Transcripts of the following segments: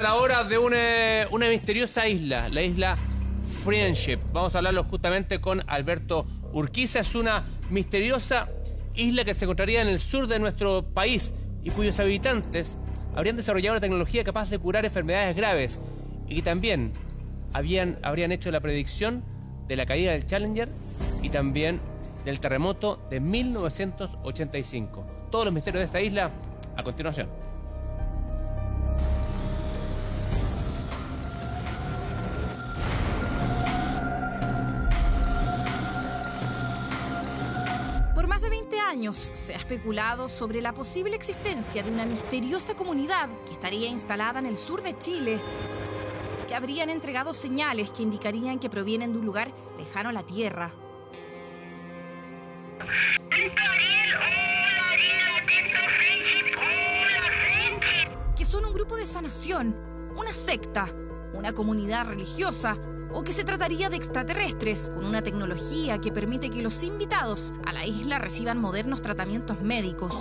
La hora de una misteriosa isla, la isla Friendship. Vamos a hablarlo justamente con Alberto Urquiza. Es una misteriosa isla que se encontraría en el sur de nuestro país y cuyos habitantes habrían desarrollado una tecnología capaz de curar enfermedades graves y que también habrían hecho la predicción de la caída del Challenger y también del terremoto de 1985. Todos los misterios de esta isla a continuación. Por más de 20 años se ha especulado sobre la posible existencia de una misteriosa comunidad que estaría instalada en el sur de Chile, que habrían entregado señales que indicarían que provienen de un lugar lejano a la Tierra. Que son un grupo de sanación, una secta, una comunidad religiosa, o que se trataría de extraterrestres con una tecnología que permite que los invitados a la isla reciban modernos tratamientos médicos.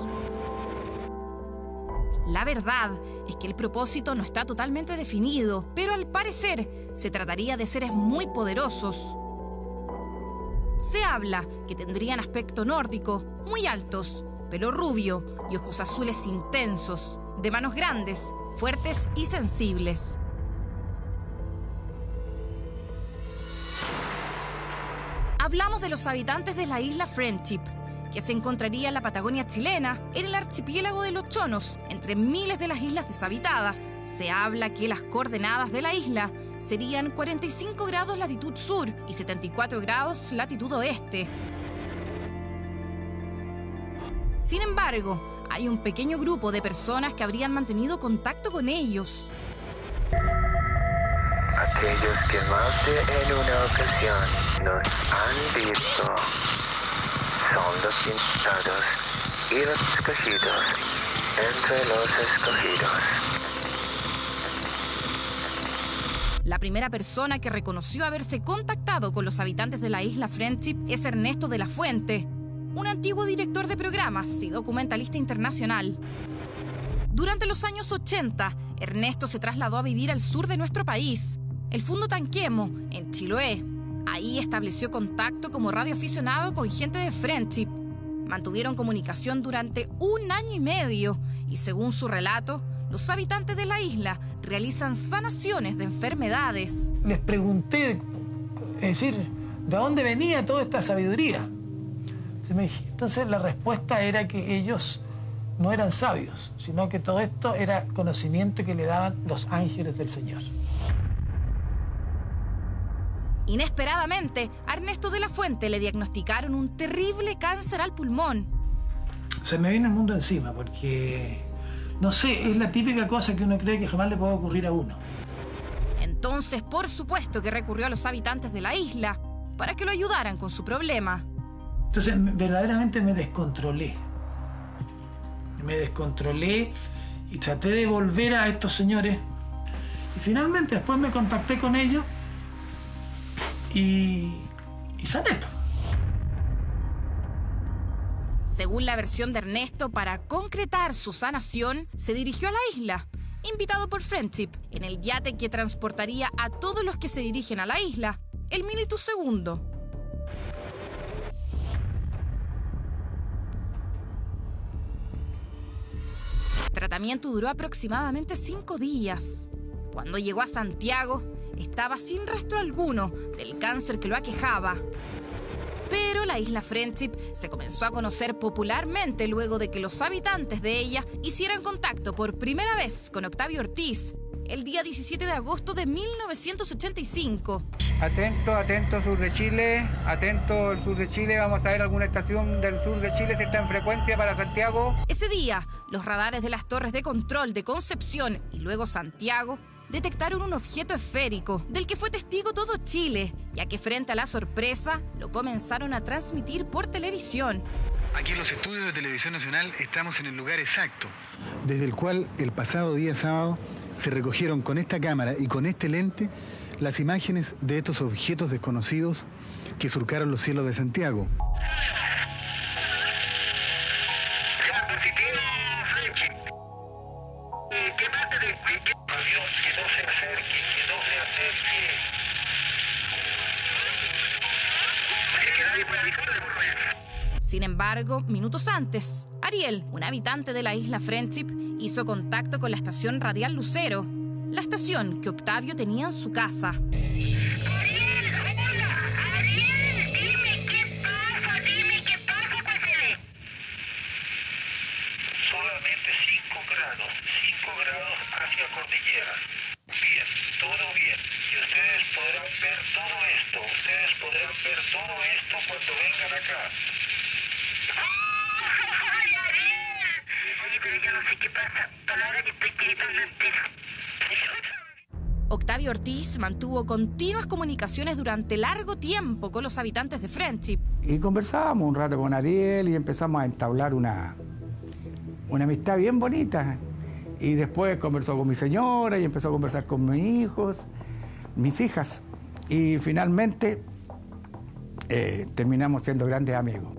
La verdad es que el propósito no está totalmente definido, pero al parecer se trataría de seres muy poderosos. Se habla que tendrían aspecto nórdico, muy altos, pelo rubio y ojos azules intensos, de manos grandes, fuertes y sensibles. Hablamos de los habitantes de la isla Friendship, que se encontraría en la Patagonia chilena, en el archipiélago de los Chonos, entre miles de las islas deshabitadas. Se habla que las coordenadas de la isla serían 45 grados latitud sur y 74 grados latitud oeste. Sin embargo, hay un pequeño grupo de personas que habrían mantenido contacto con ellos. Aquellos que más de en una ocasión nos han visto son los invitados y los escogidos entre los escogidos. La primera persona que reconoció haberse contactado con los habitantes de la isla Friendship es Ernesto de la Fuente, un antiguo director de programas y documentalista internacional. Durante los años 80, Ernesto se trasladó a vivir al sur de nuestro país, el Fundo Tanquemo, en Chiloé. Ahí estableció contacto como radioaficionado con gente de Friendship. Mantuvieron comunicación durante 1 año y medio y, según su relato, los habitantes de la isla realizan sanaciones de enfermedades. Les pregunté, es decir, ¿de dónde venía toda esta sabiduría? Entonces la respuesta era que ellos no eran sabios, sino que todo esto era conocimiento que le daban los ángeles del Señor. Inesperadamente, a Ernesto de la Fuente le diagnosticaron un terrible cáncer al pulmón. Se me viene el mundo encima porque, no sé, es la típica cosa que uno cree que jamás le puede ocurrir a uno. Entonces, por supuesto que recurrió a los habitantes de la isla para que lo ayudaran con su problema. Entonces, verdaderamente me descontrolé. Me descontrolé y traté de volver a estos señores. Y finalmente, después me contacté con ellos y sané. Según la versión de Ernesto, para concretar su sanación, se dirigió a la isla, invitado por Friendship, en el yate que transportaría a todos los que se dirigen a la isla, el Militus II. El tratamiento duró aproximadamente 5 días. Cuando llegó a Santiago, estaba sin rastro alguno del cáncer que lo aquejaba. Pero la isla Friendship se comenzó a conocer popularmente luego de que los habitantes de ella hicieran contacto por primera vez con Octavio Ortiz, el día 17 de agosto de 1985. Atento sur de Chile, atento el sur de Chile, vamos a ver alguna estación del sur de Chile si está en frecuencia para Santiago. Ese día, los radares de las torres de control de Concepción y luego Santiago detectaron un objeto esférico del que fue testigo todo Chile, ya que frente a la sorpresa lo comenzaron a transmitir por televisión. Aquí en los estudios de Televisión Nacional estamos en el lugar exacto, desde el cual el pasado día sábado se recogieron con esta cámara y con este lente las imágenes de estos objetos desconocidos que surcaron los cielos de Santiago. ¿Qué parte de qué? Sin embargo, minutos antes, Ariel, un habitante de la isla Friendship, hizo contacto con la estación radial Lucero, la estación que Octavio tenía en su casa. Solamente 5 grados hacia cordillera. Bien, todo bien. Y ustedes podrán ver todo esto cuando vengan acá. ¡Ay, Ariel! Oye, pero yo no sé qué pasa. Palabra que estoy gritando entera. Octavio Ortiz mantuvo continuas comunicaciones durante largo tiempo con los habitantes de Friendship. Y conversábamos un rato con Ariel y empezamos a entablar una amistad bien bonita. Y después conversó con mi señora y empezó a conversar con mis hijos, mis hijas. Y finalmente terminamos siendo grandes amigos.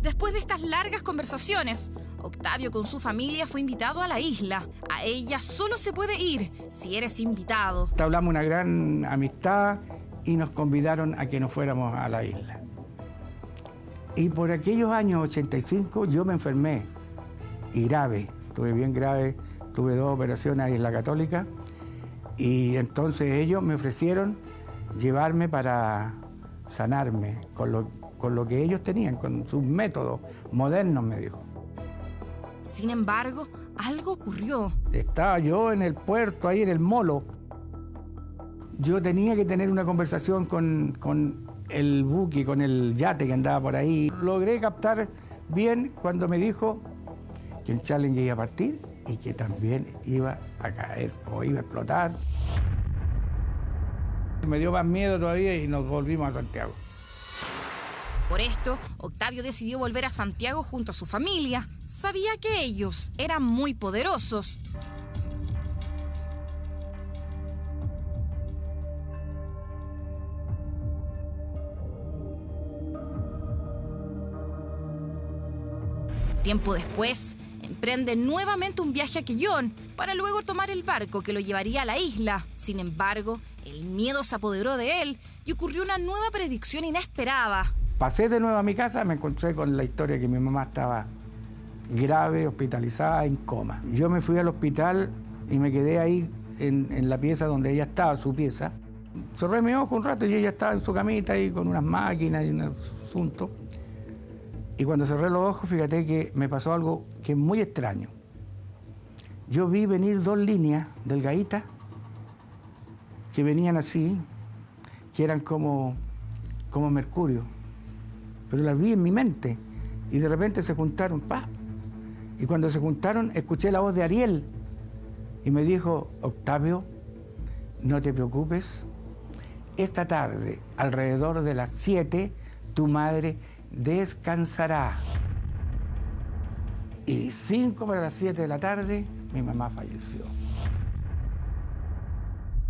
Después de estas largas conversaciones, Octavio con su familia fue invitado a la isla. A ella solo se puede ir si eres invitado. Entablamos una gran amistad y nos convidaron a que nos fuéramos a la isla. Y por aquellos años 85 yo me enfermé, y grave, estuve bien grave, tuve 2 operaciones a Isla Católica, y entonces ellos me ofrecieron llevarme para sanarme con lo que ellos tenían, con sus métodos modernos, me dijo. Sin embargo, algo ocurrió. Estaba yo en el puerto, ahí en el molo. Yo tenía que tener una conversación con el buque, con el yate que andaba por ahí. Logré captar bien cuando me dijo que el Challenger iba a partir y que también iba a caer o iba a explotar. Me dio más miedo todavía y nos volvimos a Santiago. Por esto, Octavio decidió volver a Santiago junto a su familia. Sabía que ellos eran muy poderosos. Tiempo después, emprende nuevamente un viaje a Quellón para luego tomar el barco que lo llevaría a la isla. Sin embargo, el miedo se apoderó de él y ocurrió una nueva predicción inesperada. Pasé de nuevo a mi casa, me encontré con la historia que mi mamá estaba grave, hospitalizada, en coma. Yo me fui al hospital y me quedé ahí en la pieza donde ella estaba, su pieza. Cerré mi ojo un rato y ella estaba en su camita ahí con unas máquinas y un asunto. Y cuando cerré los ojos, fíjate que me pasó algo que es muy extraño. Yo vi venir 2 líneas delgaditas que venían así, que eran como mercurio. Pero las vi en mi mente y de repente se juntaron, ¡pa! Y cuando se juntaron, escuché la voz de Ariel y me dijo: Octavio, no te preocupes, esta tarde, alrededor de las 7, tu madre descansará. Y 5 para las 7 de la tarde, mi mamá falleció.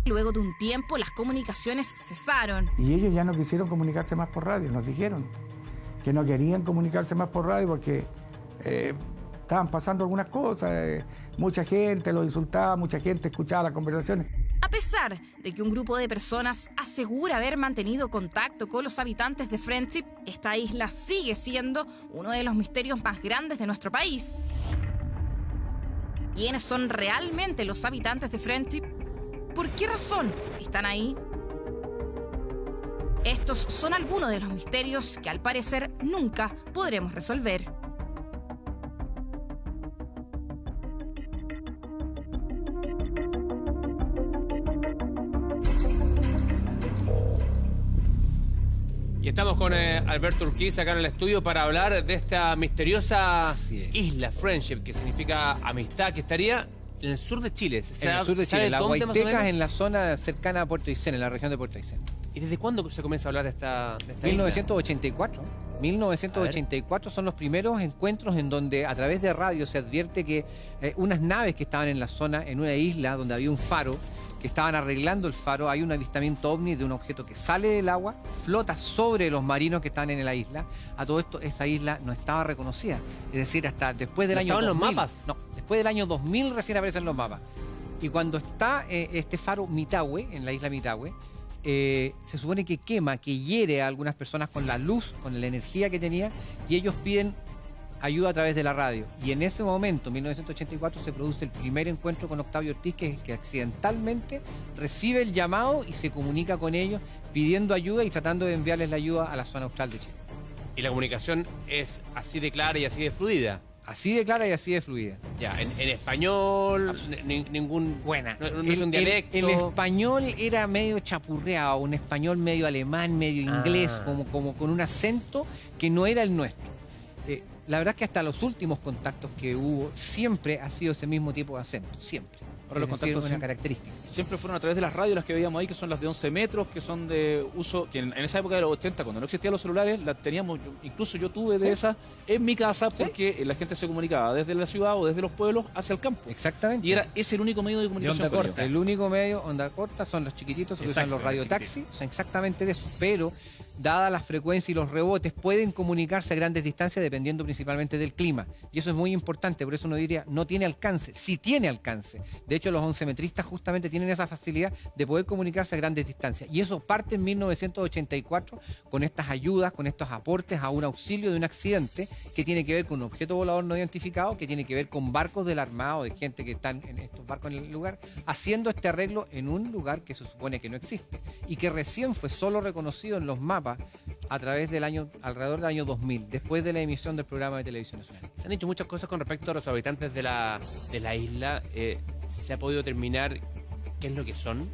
Luego de un tiempo, las comunicaciones cesaron. Y ellos ya no quisieron comunicarse más por radio, nos dijeron que no querían comunicarse más por radio porque estaban pasando algunas cosas, mucha gente los insultaba, mucha gente escuchaba las conversaciones. A pesar de que un grupo de personas asegura haber mantenido contacto con los habitantes de Friendship, esta isla sigue siendo uno de los misterios más grandes de nuestro país. ¿Quiénes son realmente los habitantes de Friendship? ¿Por qué razón están ahí? Estos son algunos de los misterios que al parecer nunca podremos resolver. Y estamos con Alberto Urquiza acá en el estudio para hablar de esta misteriosa isla, Friendship, que significa amistad, que estaría en el sur de Chile. En el sur de Chile, la Guayteca, en la zona cercana a Puerto Aysén, en la región de Puerto Aysén. ¿Y desde cuándo se comienza a hablar de esta 1984. 1984 son los primeros encuentros en donde a través de radio se advierte que unas naves que estaban en la zona, en una isla donde había un faro, que estaban arreglando el faro, hay un avistamiento ovni de un objeto que sale del agua, flota sobre los marinos que están en la isla. A todo esto, esta isla no estaba reconocida. Es decir, hasta después del año 2000. ¿Estaban los mapas? No, después del año 2000 recién aparecen los mapas. Y cuando está este faro Mitahue, en la isla Mitahue, se supone que quema, que hiere a algunas personas con la luz, con la energía que tenía, y ellos piden ayuda a través de la radio. Y en ese momento, en 1984, se produce el primer encuentro con Octavio Ortiz, que es el que accidentalmente recibe el llamado y se comunica con ellos pidiendo ayuda y tratando de enviarles la ayuda a la zona austral de Chile. Y la comunicación es así de clara y así de fluida. Así de clara y así de fluida. Ya, en español, ningún... Buena. No es un dialecto. El español era medio chapurreado, un español medio alemán, medio inglés, como con un acento que no era el nuestro. La verdad es que hasta los últimos contactos que hubo, siempre ha sido ese mismo tipo de acento, siempre. Ahora los contactos una característica. Siempre fueron a través de las radios las que veíamos ahí, que son las de 11 metros, que son de uso, que en esa época de los 80, cuando no existían los celulares, las teníamos, incluso yo tuve de esas en mi casa, porque la gente se comunicaba desde la ciudad o desde los pueblos hacia el campo. Exactamente. Y es el único medio de comunicación. De onda corta. El único medio, onda corta, son los chiquititos, que usan los radiotaxis, son exactamente de eso, pero dadas las frecuencias y los rebotes, pueden comunicarse a grandes distancias dependiendo principalmente del clima. Y eso es muy importante, por eso uno diría, no tiene alcance, sí tiene alcance. De hecho, los 11-metristas justamente tienen esa facilidad de poder comunicarse a grandes distancias. Y eso parte en 1984 con estas ayudas, con estos aportes a un auxilio de un accidente que tiene que ver con un objeto volador no identificado, que tiene que ver con barcos del armado, de gente que están en estos barcos en el lugar, haciendo este arreglo en un lugar que se supone que no existe y que recién fue solo reconocido en los mapas a través del año, alrededor del año 2000, después de la emisión del programa de televisión nacional. Se han dicho muchas cosas con respecto a los habitantes de la isla. ¿Se ha podido determinar qué es lo que son?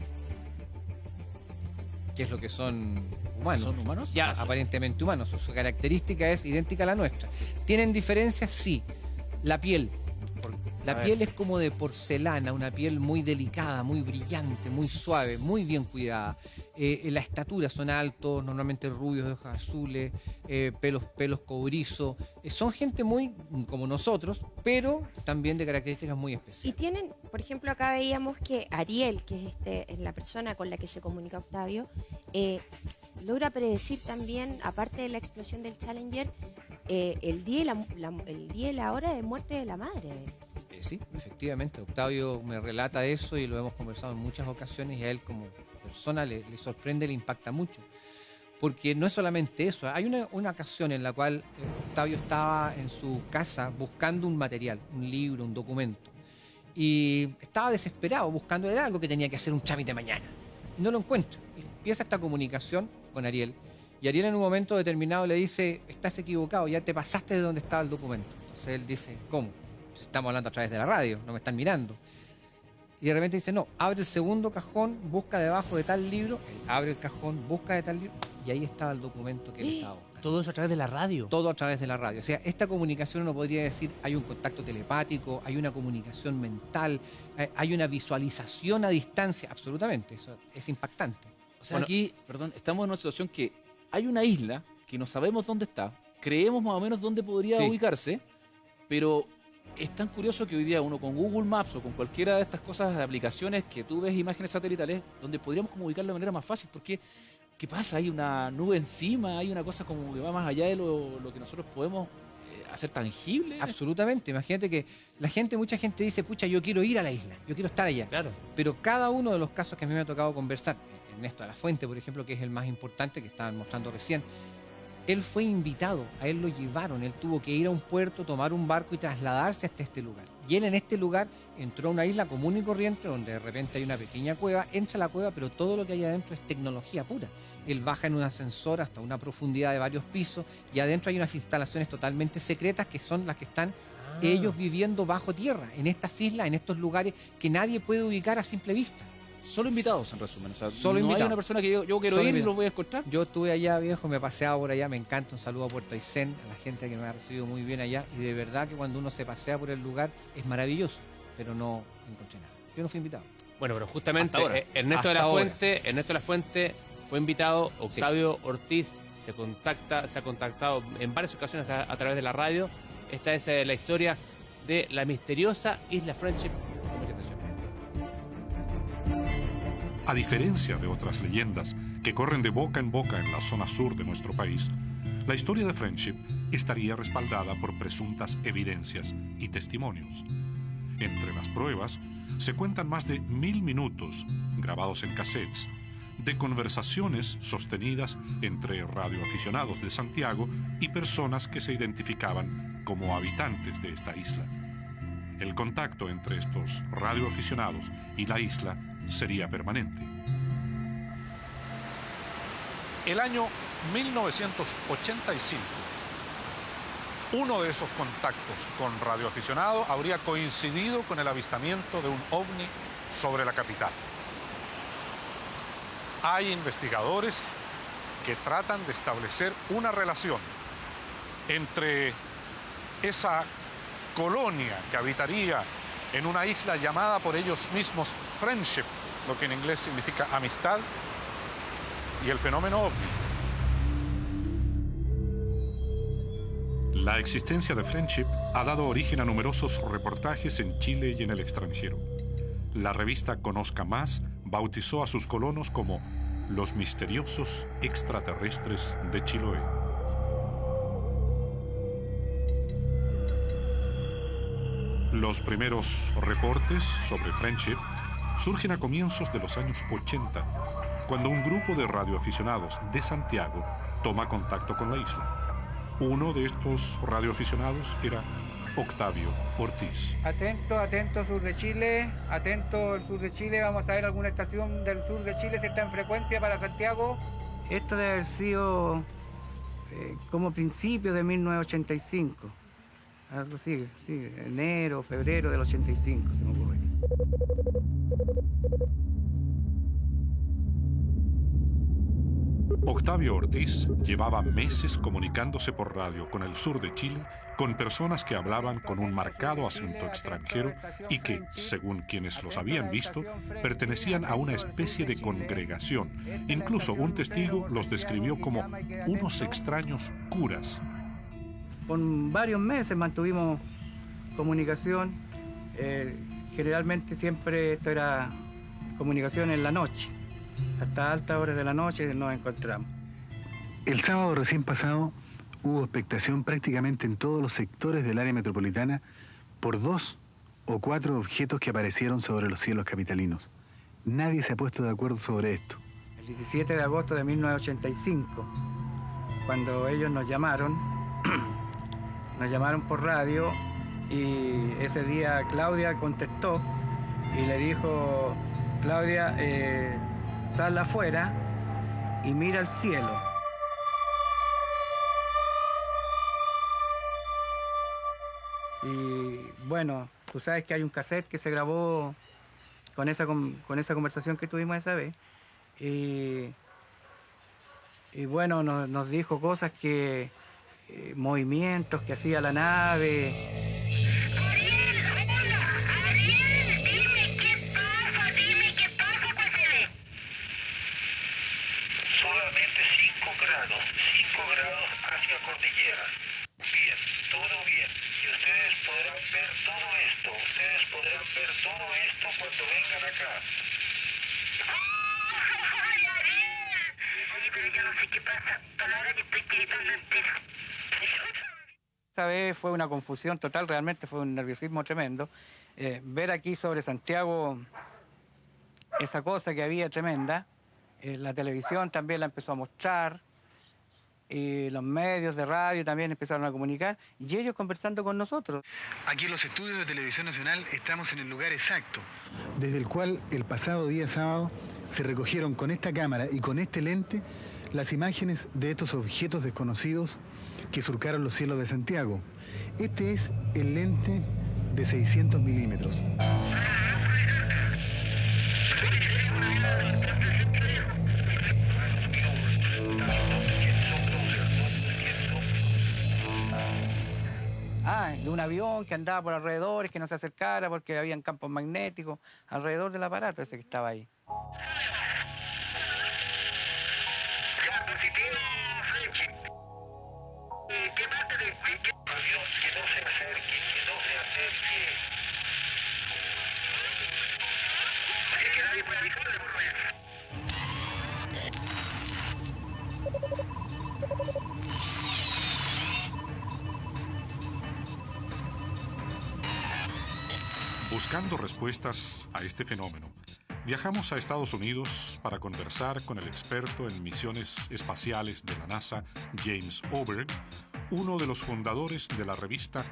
¿Qué es lo que son? Humanos. ¿Son humanos? Ya, aparentemente humanos. Su característica es idéntica a la nuestra. ¿Tienen diferencias? Sí. La piel. La piel es como de porcelana, una piel muy delicada, muy brillante, muy suave, muy bien cuidada. La estatura, son altos, normalmente rubios, de ojos azules, pelos cobrizos. Son gente muy como nosotros, pero también de características muy especiales. Y tienen, por ejemplo, acá veíamos que Ariel, que es la persona con la que se comunica Octavio, logra predecir también, aparte de la explosión del Challenger, el día y la hora de muerte de la madre. Sí, efectivamente. Octavio me relata eso y lo hemos conversado en muchas ocasiones y a él como persona le sorprende, le impacta mucho. Porque no es solamente eso. Hay una ocasión en la cual Octavio estaba en su casa buscando un material, un libro, un documento. Y estaba desesperado buscando algo que tenía que hacer un trámite mañana. Y no lo encuentra. Y empieza esta comunicación con Ariel. Y Ariel en un momento determinado le dice, estás equivocado, ya te pasaste de donde estaba el documento. Entonces él dice, ¿cómo? Estamos hablando a través de la radio, no me están mirando. Y de repente dice, no, abre el segundo cajón, busca debajo de tal libro, él abre el cajón, busca de tal libro, y ahí estaba el documento que él estaba buscando. ¿Todo eso a través de la radio? Todo a través de la radio. O sea, esta comunicación uno podría decir, hay un contacto telepático, hay una comunicación mental, hay una visualización a distancia, absolutamente, eso es impactante. O sea, aquí, estamos en una situación que hay una isla que no sabemos dónde está, creemos más o menos dónde podría ubicarse, pero es tan curioso que hoy día uno con Google Maps o con cualquiera de estas cosas, de aplicaciones que tú ves imágenes satelitales, donde podríamos como ubicarlo de manera más fácil, porque ¿qué pasa? Hay una nube encima, hay una cosa como que va más allá de lo que nosotros podemos hacer tangible. Absolutamente. Imagínate que mucha gente dice, pucha, yo quiero ir a la isla, yo quiero estar allá. Claro. Pero cada uno de los casos que a mí me ha tocado conversar, Ernesto de la Fuente, por ejemplo, que es el más importante que estaban mostrando recién, él fue invitado, a él lo llevaron, él tuvo que ir a un puerto, tomar un barco y trasladarse hasta este lugar. Y él en este lugar entró a una isla común y corriente donde de repente hay una pequeña cueva, entra a la cueva, pero todo lo que hay adentro es tecnología pura. Él baja en un ascensor hasta una profundidad de varios pisos y adentro hay unas instalaciones totalmente secretas que son las que están ellos viviendo bajo tierra, en estas islas, en estos lugares que nadie puede ubicar a simple vista. Solo invitados, en resumen. O sea, solo no invitados. Hay una persona que yo quiero ir y los voy a encontrar. Yo estuve allá, viejo, me paseaba por allá, me encanta. Un saludo a Puerto Aysén, a la gente que me ha recibido muy bien allá. Y de verdad que cuando uno se pasea por el lugar es maravilloso, pero no encontré nada. Yo no fui invitado. Bueno, pero justamente Ernesto de la Fuente fue invitado. Octavio Ortiz se ha contactado en varias ocasiones a través de la radio. Esta es la historia de la misteriosa Isla Friendship. A diferencia de otras leyendas que corren de boca en boca en la zona sur de nuestro país, la historia de Friendship estaría respaldada por presuntas evidencias y testimonios. Entre las pruebas se cuentan más de 1000 minutos grabados en cassettes, de conversaciones sostenidas entre radioaficionados de Santiago y personas que se identificaban como habitantes de esta isla. El contacto entre estos radioaficionados y la isla sería permanente. El año 1985, uno de esos contactos con radioaficionados habría coincidido con el avistamiento de un ovni sobre la capital. Hay investigadores que tratan de establecer una relación entre esa colonia que habitaría en una isla llamada por ellos mismos Friendship, lo que en inglés significa amistad, y el fenómeno ovni. La existencia de Friendship ha dado origen a numerosos reportajes en Chile y en el extranjero. La revista Conozca Más bautizó a sus colonos como los misteriosos extraterrestres de Chiloé. Los primeros reportes sobre Friendship surgen a comienzos de los años 80, cuando un grupo de radioaficionados de Santiago toma contacto con la isla. Uno de estos radioaficionados era Octavio Ortiz. Atento sur de Chile, atento el sur de Chile, vamos a ver alguna estación del sur de Chile, si está en frecuencia para Santiago. Esto debe haber sido como principio de 1985. Algo así, sí, enero, febrero del 85, se me ocurre. Octavio Ortiz llevaba meses comunicándose por radio con el sur de Chile, con personas que hablaban con un marcado acento extranjero y que, según quienes los habían visto, pertenecían a una especie de congregación. Incluso un testigo los describió como unos extraños curas. Por varios meses mantuvimos comunicación. Generalmente siempre esto era comunicación en la noche. Hasta altas horas de la noche nos encontramos. El sábado recién pasado hubo expectación prácticamente en todos los sectores del área metropolitana por 2 o 4 objetos que aparecieron sobre los cielos capitalinos. Nadie se ha puesto de acuerdo sobre esto. El 17 de agosto de 1985, cuando ellos nos llamaron por radio, y ese día Claudia contestó y le dijo: Claudia, sal afuera y mira al cielo. Y bueno, tú sabes que hay un cassette que se grabó con esa conversación que tuvimos esa vez. Y bueno, nos dijo cosas que... movimientos que hacía la nave. Solamente 5 grados hacia cordillera. Bien, todo bien. Y ustedes podrán ver todo esto cuando vengan acá. Oye, pero yo no sé qué pasa. Palabra que estoy gritando entera. Esta vez fue una confusión total, realmente fue un nerviosismo tremendo. Ver aquí sobre Santiago esa cosa que había tremenda. La televisión también la empezó a mostrar, y los medios de radio también empezaron a comunicar, y ellos conversando con nosotros. Aquí en los estudios de Televisión Nacional estamos en el lugar exacto, desde el cual el pasado día sábado se recogieron con esta cámara y con este lente las imágenes de estos objetos desconocidos que surcaron los cielos de Santiago. Este es el lente de 600 milímetros. De un avión que andaba por alrededores, que no se acercara porque habían campos magnéticos alrededor del aparato ese que estaba ahí. ¿Qué parte de qué avión que no se acerque, que no se acerque? Que nadie pueda avisarle por lo menos. Buscando respuestas a este fenómeno, Viajamos a Estados Unidos para conversar con el experto en misiones espaciales de la NASA, James Oberg, uno de los fundadores de la revista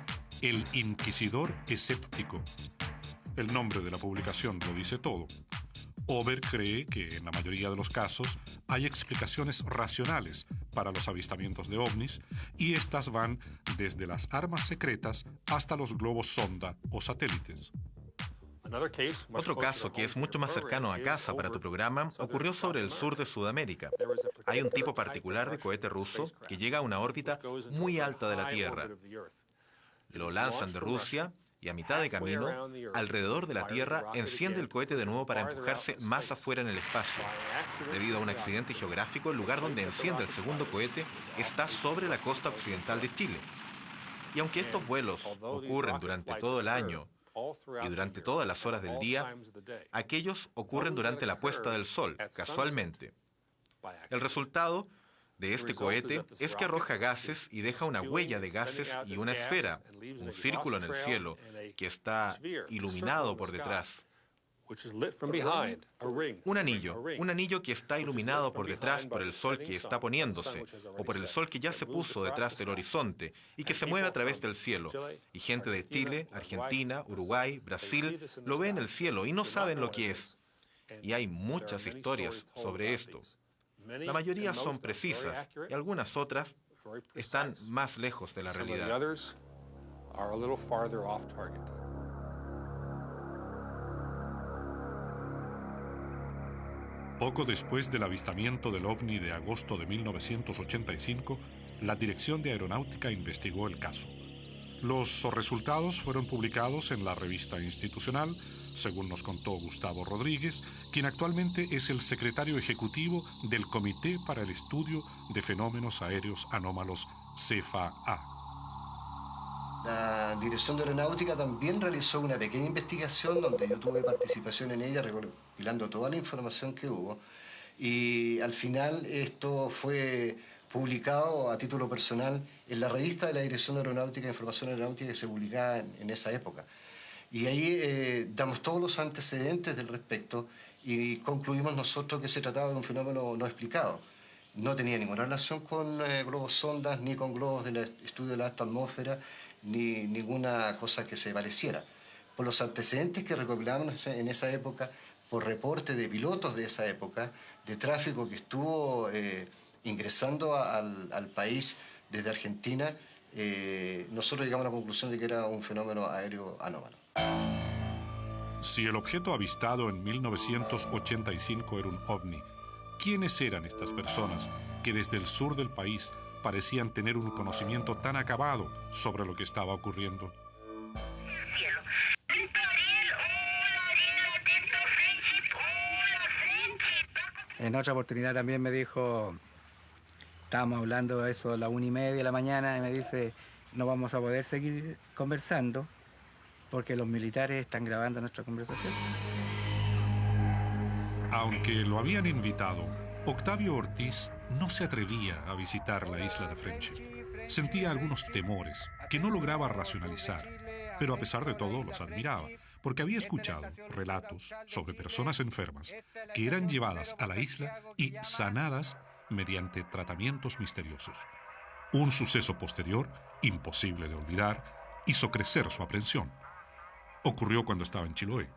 El Inquisidor Escéptico. El nombre de la publicación lo dice todo. Oberg cree que en la mayoría de los casos hay explicaciones racionales para los avistamientos de ovnis y estas van desde las armas secretas hasta los globos sonda o satélites. Otro caso que es mucho más cercano a casa para tu programa ocurrió sobre el sur de Sudamérica. Hay un tipo particular de cohete ruso que llega a una órbita muy alta de la Tierra. Lo lanzan de Rusia y a mitad de camino, alrededor de la Tierra, enciende el cohete de nuevo para empujarse más afuera en el espacio. Debido a un accidente geográfico, el lugar donde enciende el segundo cohete está sobre la costa occidental de Chile. Y aunque estos vuelos ocurren durante todo el año y durante todas las horas del día, aquellos ocurren durante la puesta del sol, casualmente. El resultado de este cohete es que arroja gases y deja una huella de gases y una esfera, un círculo en el cielo, que está iluminado por detrás. Un anillo que está iluminado por detrás por el sol que está poniéndose, o por el sol que ya se puso detrás del horizonte y que se mueve a través del cielo. Y gente de Chile, Argentina, Uruguay, Brasil lo ve en el cielo y no saben lo que es. Y hay muchas historias sobre esto. La mayoría son precisas y algunas otras están más lejos de la realidad. Poco después del avistamiento del OVNI de agosto de 1985, la Dirección de Aeronáutica investigó el caso. Los resultados fueron publicados en la revista institucional, según nos contó Gustavo Rodríguez, quien actualmente es el secretario ejecutivo del Comité para el Estudio de Fenómenos Aéreos Anómalos, CFA. La Dirección de Aeronáutica también realizó una pequeña investigación donde yo tuve participación en ella, recopilando toda la información que hubo. Y al final esto fue publicado a título personal en la revista de la Dirección de Aeronáutica e Información Aeronáutica que se publicaba en esa época. Y ahí damos todos los antecedentes del respecto y concluimos nosotros que se trataba de un fenómeno no explicado. No tenía ninguna relación con globos sondas, ni con globos del estudio de la alta atmósfera, ni ninguna cosa que se pareciera. Por los antecedentes que recopilamos en esa época, por reporte de pilotos de esa época, de tráfico que estuvo ingresando al país desde Argentina, nosotros llegamos a la conclusión de que era un fenómeno aéreo anómalo. Si el objeto avistado en 1985 era un ovni, ¿quiénes eran estas personas que desde el sur del país parecían tener un conocimiento tan acabado sobre lo que estaba ocurriendo? En otra oportunidad también me dijo, estábamos hablando de eso a las 1:30 de la mañana, y me dice, no vamos a poder seguir conversando porque los militares están grabando nuestra conversación. Aunque lo habían invitado, Octavio Ortiz no se atrevía a visitar la isla de Friendship. Sentía algunos temores que no lograba racionalizar, pero a pesar de todo los admiraba, porque había escuchado relatos sobre personas enfermas que eran llevadas a la isla y sanadas mediante tratamientos misteriosos. Un suceso posterior, imposible de olvidar, hizo crecer su aprensión. Ocurrió cuando estaba en Chiloé,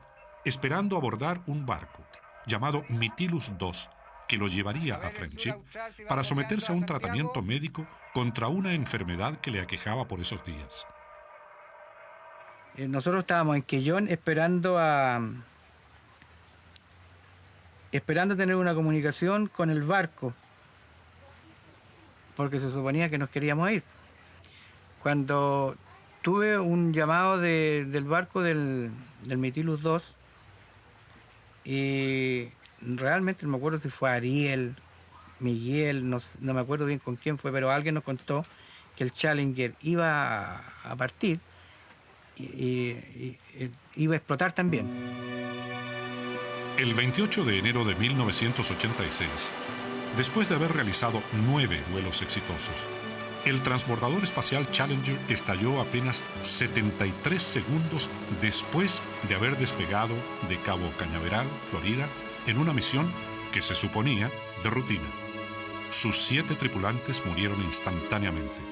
esperando abordar un barco llamado Mytilus II, que lo llevaría a Friendship para someterse a un tratamiento médico contra una enfermedad que le aquejaba por esos días. Nosotros estábamos en Quellón esperando tener una comunicación con el barco, porque se suponía que nos queríamos ir. Cuando tuve un llamado del barco del Mytilus II, y realmente no me acuerdo si fue Ariel, Miguel, no me acuerdo bien con quién fue, pero alguien nos contó que el Challenger iba a partir y iba a explotar también. El 28 de enero de 1986, después de haber realizado 9 vuelos exitosos, El transbordador espacial Challenger estalló apenas 73 segundos después de haber despegado de Cabo Cañaveral, Florida, en una misión que se suponía de rutina. Sus 7 tripulantes murieron instantáneamente.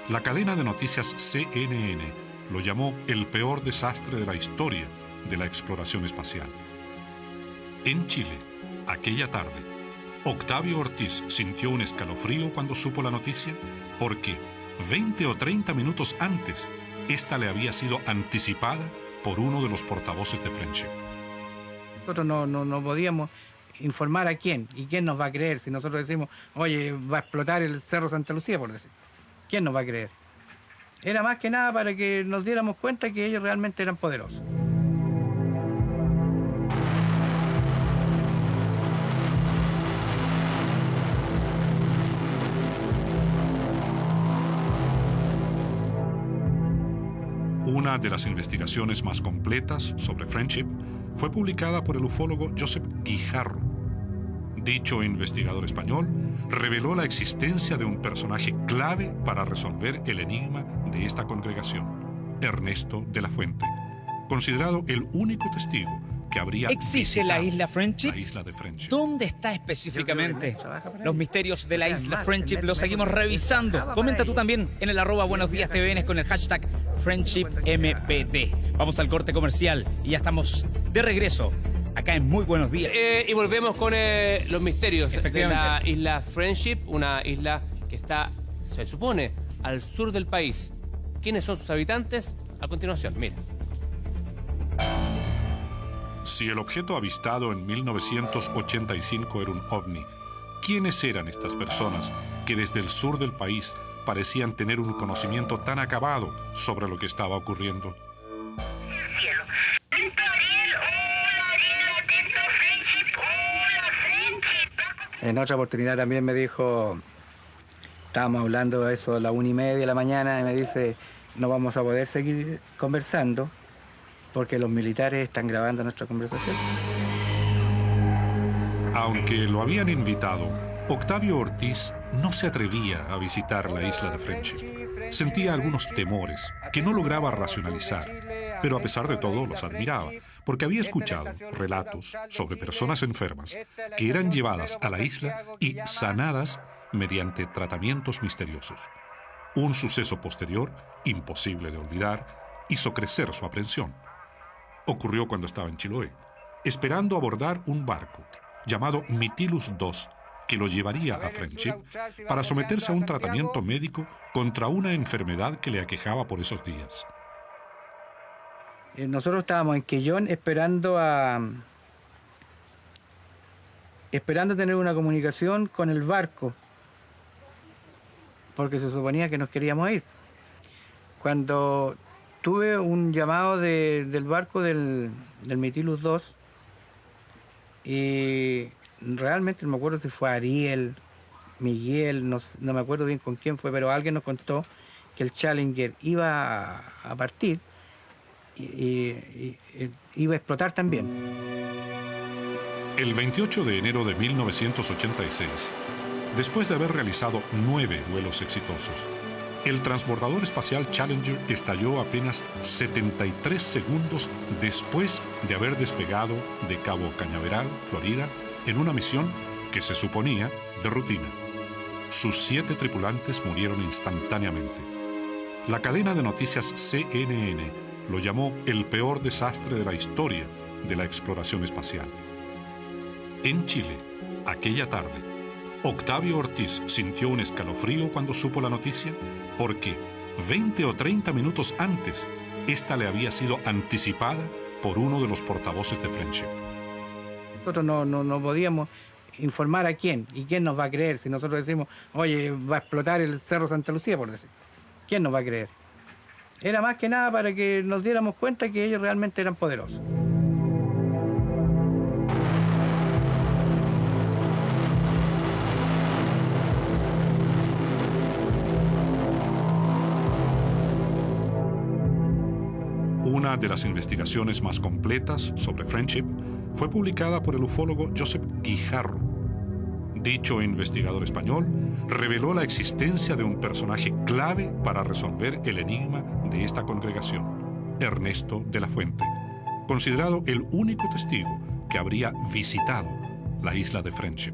La cadena de noticias CNN lo llamó el peor desastre de la historia de la exploración espacial. En Chile, aquella tarde, Octavio Ortiz sintió un escalofrío cuando supo la noticia porque 20 o 30 minutos antes, esta le había sido anticipada por uno de los portavoces de Friendship. Nosotros no podíamos informar a quién, y quién nos va a creer si nosotros decimos, oye, va a explotar el Cerro Santa Lucía, por decir. ¿Quién nos va a creer? Era más que nada para que nos diéramos cuenta que ellos realmente eran poderosos. Una de las investigaciones más completas sobre Friendship fue publicada por el ufólogo Josep Guijarro. Dicho investigador español reveló la existencia de un personaje clave para resolver el enigma de esta congregación, Ernesto de la Fuente, considerado el único testigo que habría ¿Existe la isla Friendship? La isla de Friendship. ¿Dónde está específicamente? Los misterios de la isla Friendship los seguimos revisando. Comenta tú también en el @buenosdiastvn con el hashtag FriendshipMPD. Vamos al corte comercial y ya estamos de regreso acá en Muy Buenos Días. Y volvemos con los misterios de la isla Friendship, una isla que está, se supone, al sur del país. ¿Quiénes son sus habitantes? A continuación, mira. Si el objeto avistado en 1985 era un ovni, ¿quiénes eran estas personas que desde el sur del país parecían tener un conocimiento tan acabado sobre lo que estaba ocurriendo? En otra oportunidad también me dijo, estábamos hablando de eso a las 1:30 de la mañana, y me dice, no vamos a poder seguir conversando porque los militares están grabando nuestra conversación. Aunque lo habían invitado, Octavio Ortiz no se atrevía a visitar la isla de Friendship. Sentía algunos temores que no lograba racionalizar, pero a pesar de todo los admiraba, porque había escuchado relatos sobre personas enfermas que eran llevadas a la isla y sanadas mediante tratamientos misteriosos. Un suceso posterior, imposible de olvidar, hizo crecer su aprensión. Ocurrió cuando estaba en Chiloé, esperando abordar un barco llamado Mytilus II, que lo llevaría a Friendship para someterse a un tratamiento médico contra una enfermedad que le aquejaba por esos días. Nosotros estábamos en Quellón esperando tener una comunicación con el barco, porque se suponía que nos queríamos ir. Cuando tuve un llamado del barco del Mytilus II, y realmente no me acuerdo si fue Ariel, Miguel, no me acuerdo bien con quién fue, pero alguien nos contó que el Challenger iba a partir y iba a explotar también. El 28 de enero de 1986, después de haber realizado 9 vuelos exitosos, el transbordador espacial Challenger estalló apenas 73 segundos después de haber despegado de Cabo Cañaveral, Florida, en una misión que se suponía de rutina. Sus 7 tripulantes murieron instantáneamente. La cadena de noticias CNN lo llamó el peor desastre de la historia de la exploración espacial. En Chile, aquella tarde, Octavio Ortiz sintió un escalofrío cuando supo la noticia porque 20 o 30 minutos antes, esta le había sido anticipada por uno de los portavoces de Friendship. Nosotros no podíamos informar a quién, y quién nos va a creer si nosotros decimos, oye, va a explotar el Cerro Santa Lucía, por decir. ¿Quién nos va a creer? Era más que nada para que nos diéramos cuenta que ellos realmente eran poderosos. Una de las investigaciones más completas sobre Friendship fue publicada por el ufólogo Josep Guijarro. Dicho investigador español reveló la existencia de un personaje clave para resolver el enigma de esta congregación, Ernesto de la Fuente, considerado el único testigo que habría visitado la isla de Friendship.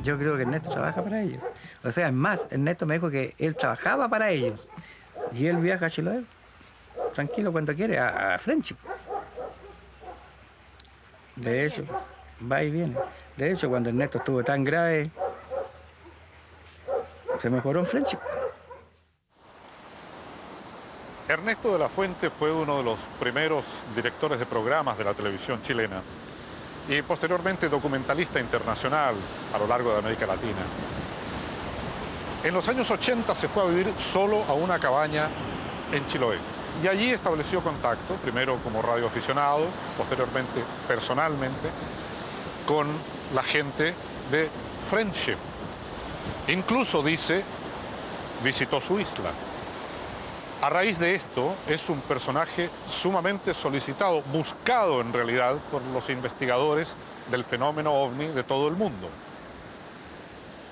Yo creo que Ernesto trabaja para ellos. O sea, es más, Ernesto me dijo que él trabajaba para ellos. Y él viaja a Chiloé, tranquilo cuando quiere, a Friendship. De hecho, va y viene. De hecho, cuando Ernesto estuvo tan grave, se mejoró en Friendship. Ernesto de la Fuente fue uno de los primeros directores de programas de la televisión chilena y posteriormente documentalista internacional a lo largo de América Latina. En los años 80 se fue a vivir solo a una cabaña en Chiloé y allí estableció contacto, primero como radioaficionado, posteriormente personalmente, con la gente de Friendship. Incluso, dice, visitó su isla. A raíz de esto, es un personaje sumamente solicitado, buscado en realidad por los investigadores del fenómeno OVNI de todo el mundo.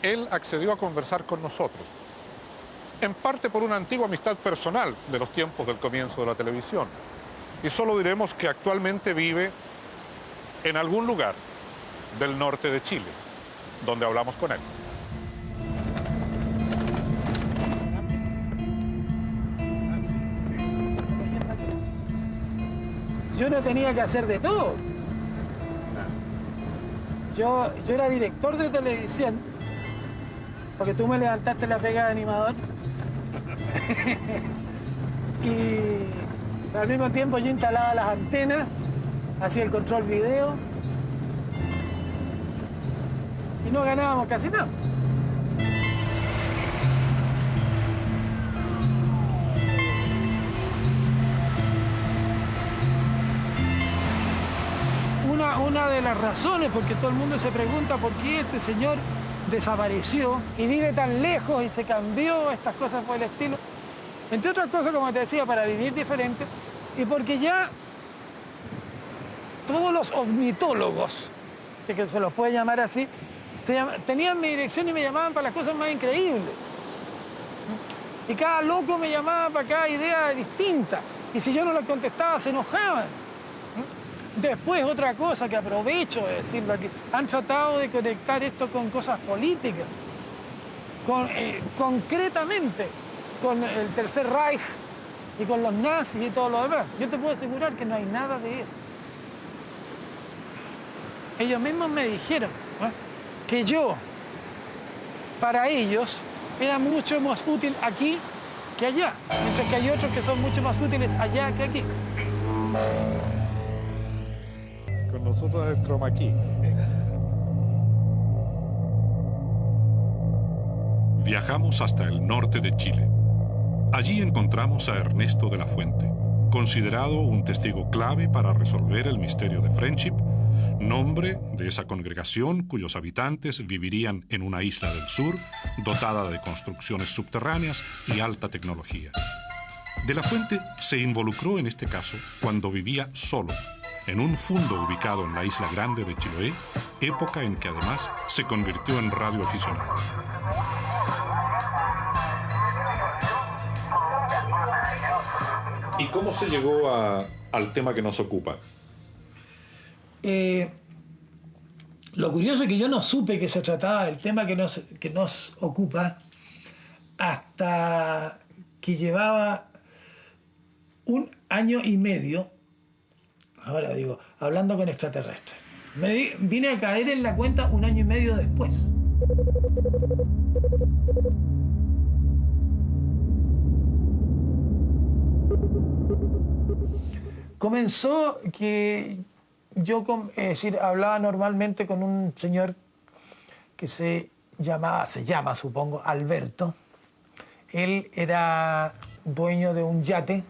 Él accedió a conversar con nosotros, en parte por una antigua amistad personal de los tiempos del comienzo de la televisión. Y solo diremos que actualmente vive en algún lugar del norte de Chile, donde hablamos con él. Yo no tenía que hacer de todo. Yo era director de televisión, porque tú me levantaste la pega de animador. Y al mismo tiempo yo instalaba las antenas, hacía el control video. Y no ganábamos casi nada. Una de las razones, porque todo el mundo se pregunta por qué este señor desapareció y vive tan lejos y se cambió, estas cosas por el estilo. Entre otras cosas, como te decía, para vivir diferente y porque ya todos los ornitólogos, si que se los puede llamar así, tenían mi dirección y me llamaban para las cosas más increíbles. Y cada loco me llamaba para cada idea distinta. Y si yo no les contestaba, se enojaban. Después, otra cosa que aprovecho de decirlo aquí, han tratado de conectar esto con cosas políticas, concretamente con el Tercer Reich y con los nazis y todo lo demás. Yo te puedo asegurar que no hay nada de eso. Ellos mismos me dijeron que yo, para ellos, era mucho más útil aquí que allá, mientras que hay otros que son mucho más útiles allá que aquí. Con nosotros el chroma key. Viajamos hasta el norte de Chile. Allí encontramos a Ernesto de la Fuente, considerado un testigo clave para resolver el misterio de Friendship, nombre de esa congregación cuyos habitantes vivirían en una isla del sur dotada de construcciones subterráneas y alta tecnología. De la Fuente se involucró en este caso cuando vivía solo, en un fundo ubicado en la Isla Grande de Chiloé, época en que además se convirtió en radioaficionado. ¿Y cómo se llegó al tema que nos ocupa? Lo curioso es que yo no supe que se trataba del tema que nos ocupa hasta que llevaba 1 año y medio, ahora digo, hablando con extraterrestres. Vine a caer en la cuenta 1 año y medio después. Comenzó que yo hablaba normalmente con un señor que se llama, supongo, Alberto. Él era dueño de un yate.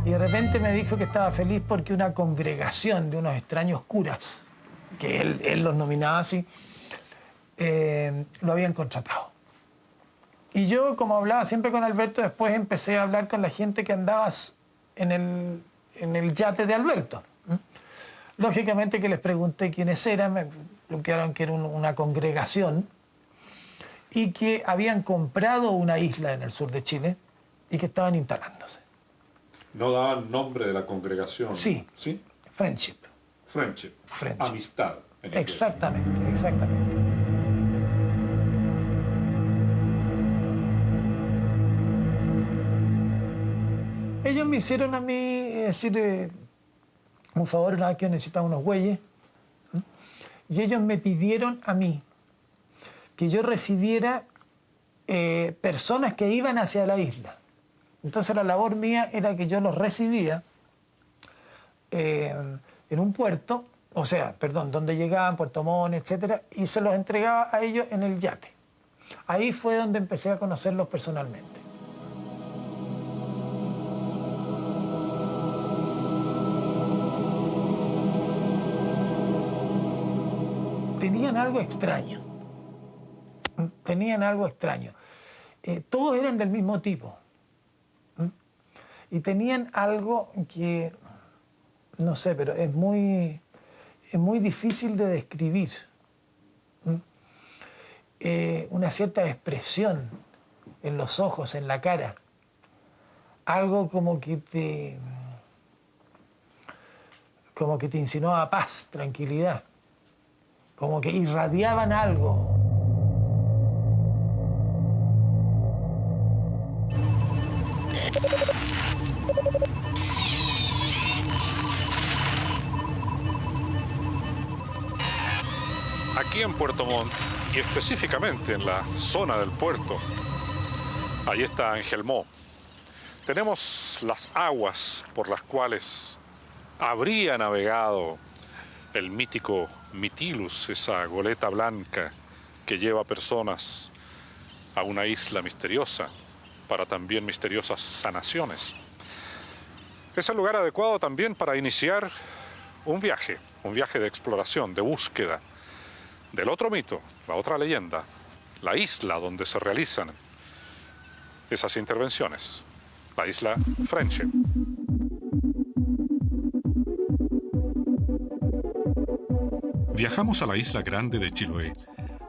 Y de repente me dijo que estaba feliz porque una congregación de unos extraños curas, que él los nominaba así, lo habían contratado. Y yo, como hablaba siempre con Alberto, después empecé a hablar con la gente que andaba en el yate de Alberto. Lógicamente que les pregunté quiénes eran, me bloquearon que era una congregación y que habían comprado una isla en el sur de Chile y que estaban instalándose. ¿No daban nombre de la congregación? Sí. ¿Sí? Friendship. Friendship. Friendship. Amistad. Exactamente, exactamente. Ellos me hicieron a mí, decir, un favor una vez que yo necesitaba unos bueyes, y ellos me pidieron a mí que yo recibiera personas que iban hacia la isla. Entonces la labor mía era que yo los recibía en un puerto, o sea, perdón, donde llegaban, Puerto Montt, etcétera, y se los entregaba a ellos en el yate. Ahí fue donde empecé a conocerlos personalmente. Tenían algo extraño. Tenían algo extraño. Todos eran del mismo tipo. Y tenían algo que, no sé, pero es muy difícil de describir. Una cierta expresión en los ojos, en la cara. Algo como que te insinuaba paz, tranquilidad. Como que irradiaban algo. Aquí en Puerto Montt, y específicamente en la zona del puerto, ahí está Angelmó, tenemos las aguas por las cuales habría navegado el mítico Mytilus, esa goleta blanca que lleva personas a una isla misteriosa para también misteriosas sanaciones. Es el lugar adecuado también para iniciar un viaje de exploración, de búsqueda del otro mito, la otra leyenda, la isla donde se realizan esas intervenciones, la isla Friendship. Viajamos a la isla grande de Chiloé,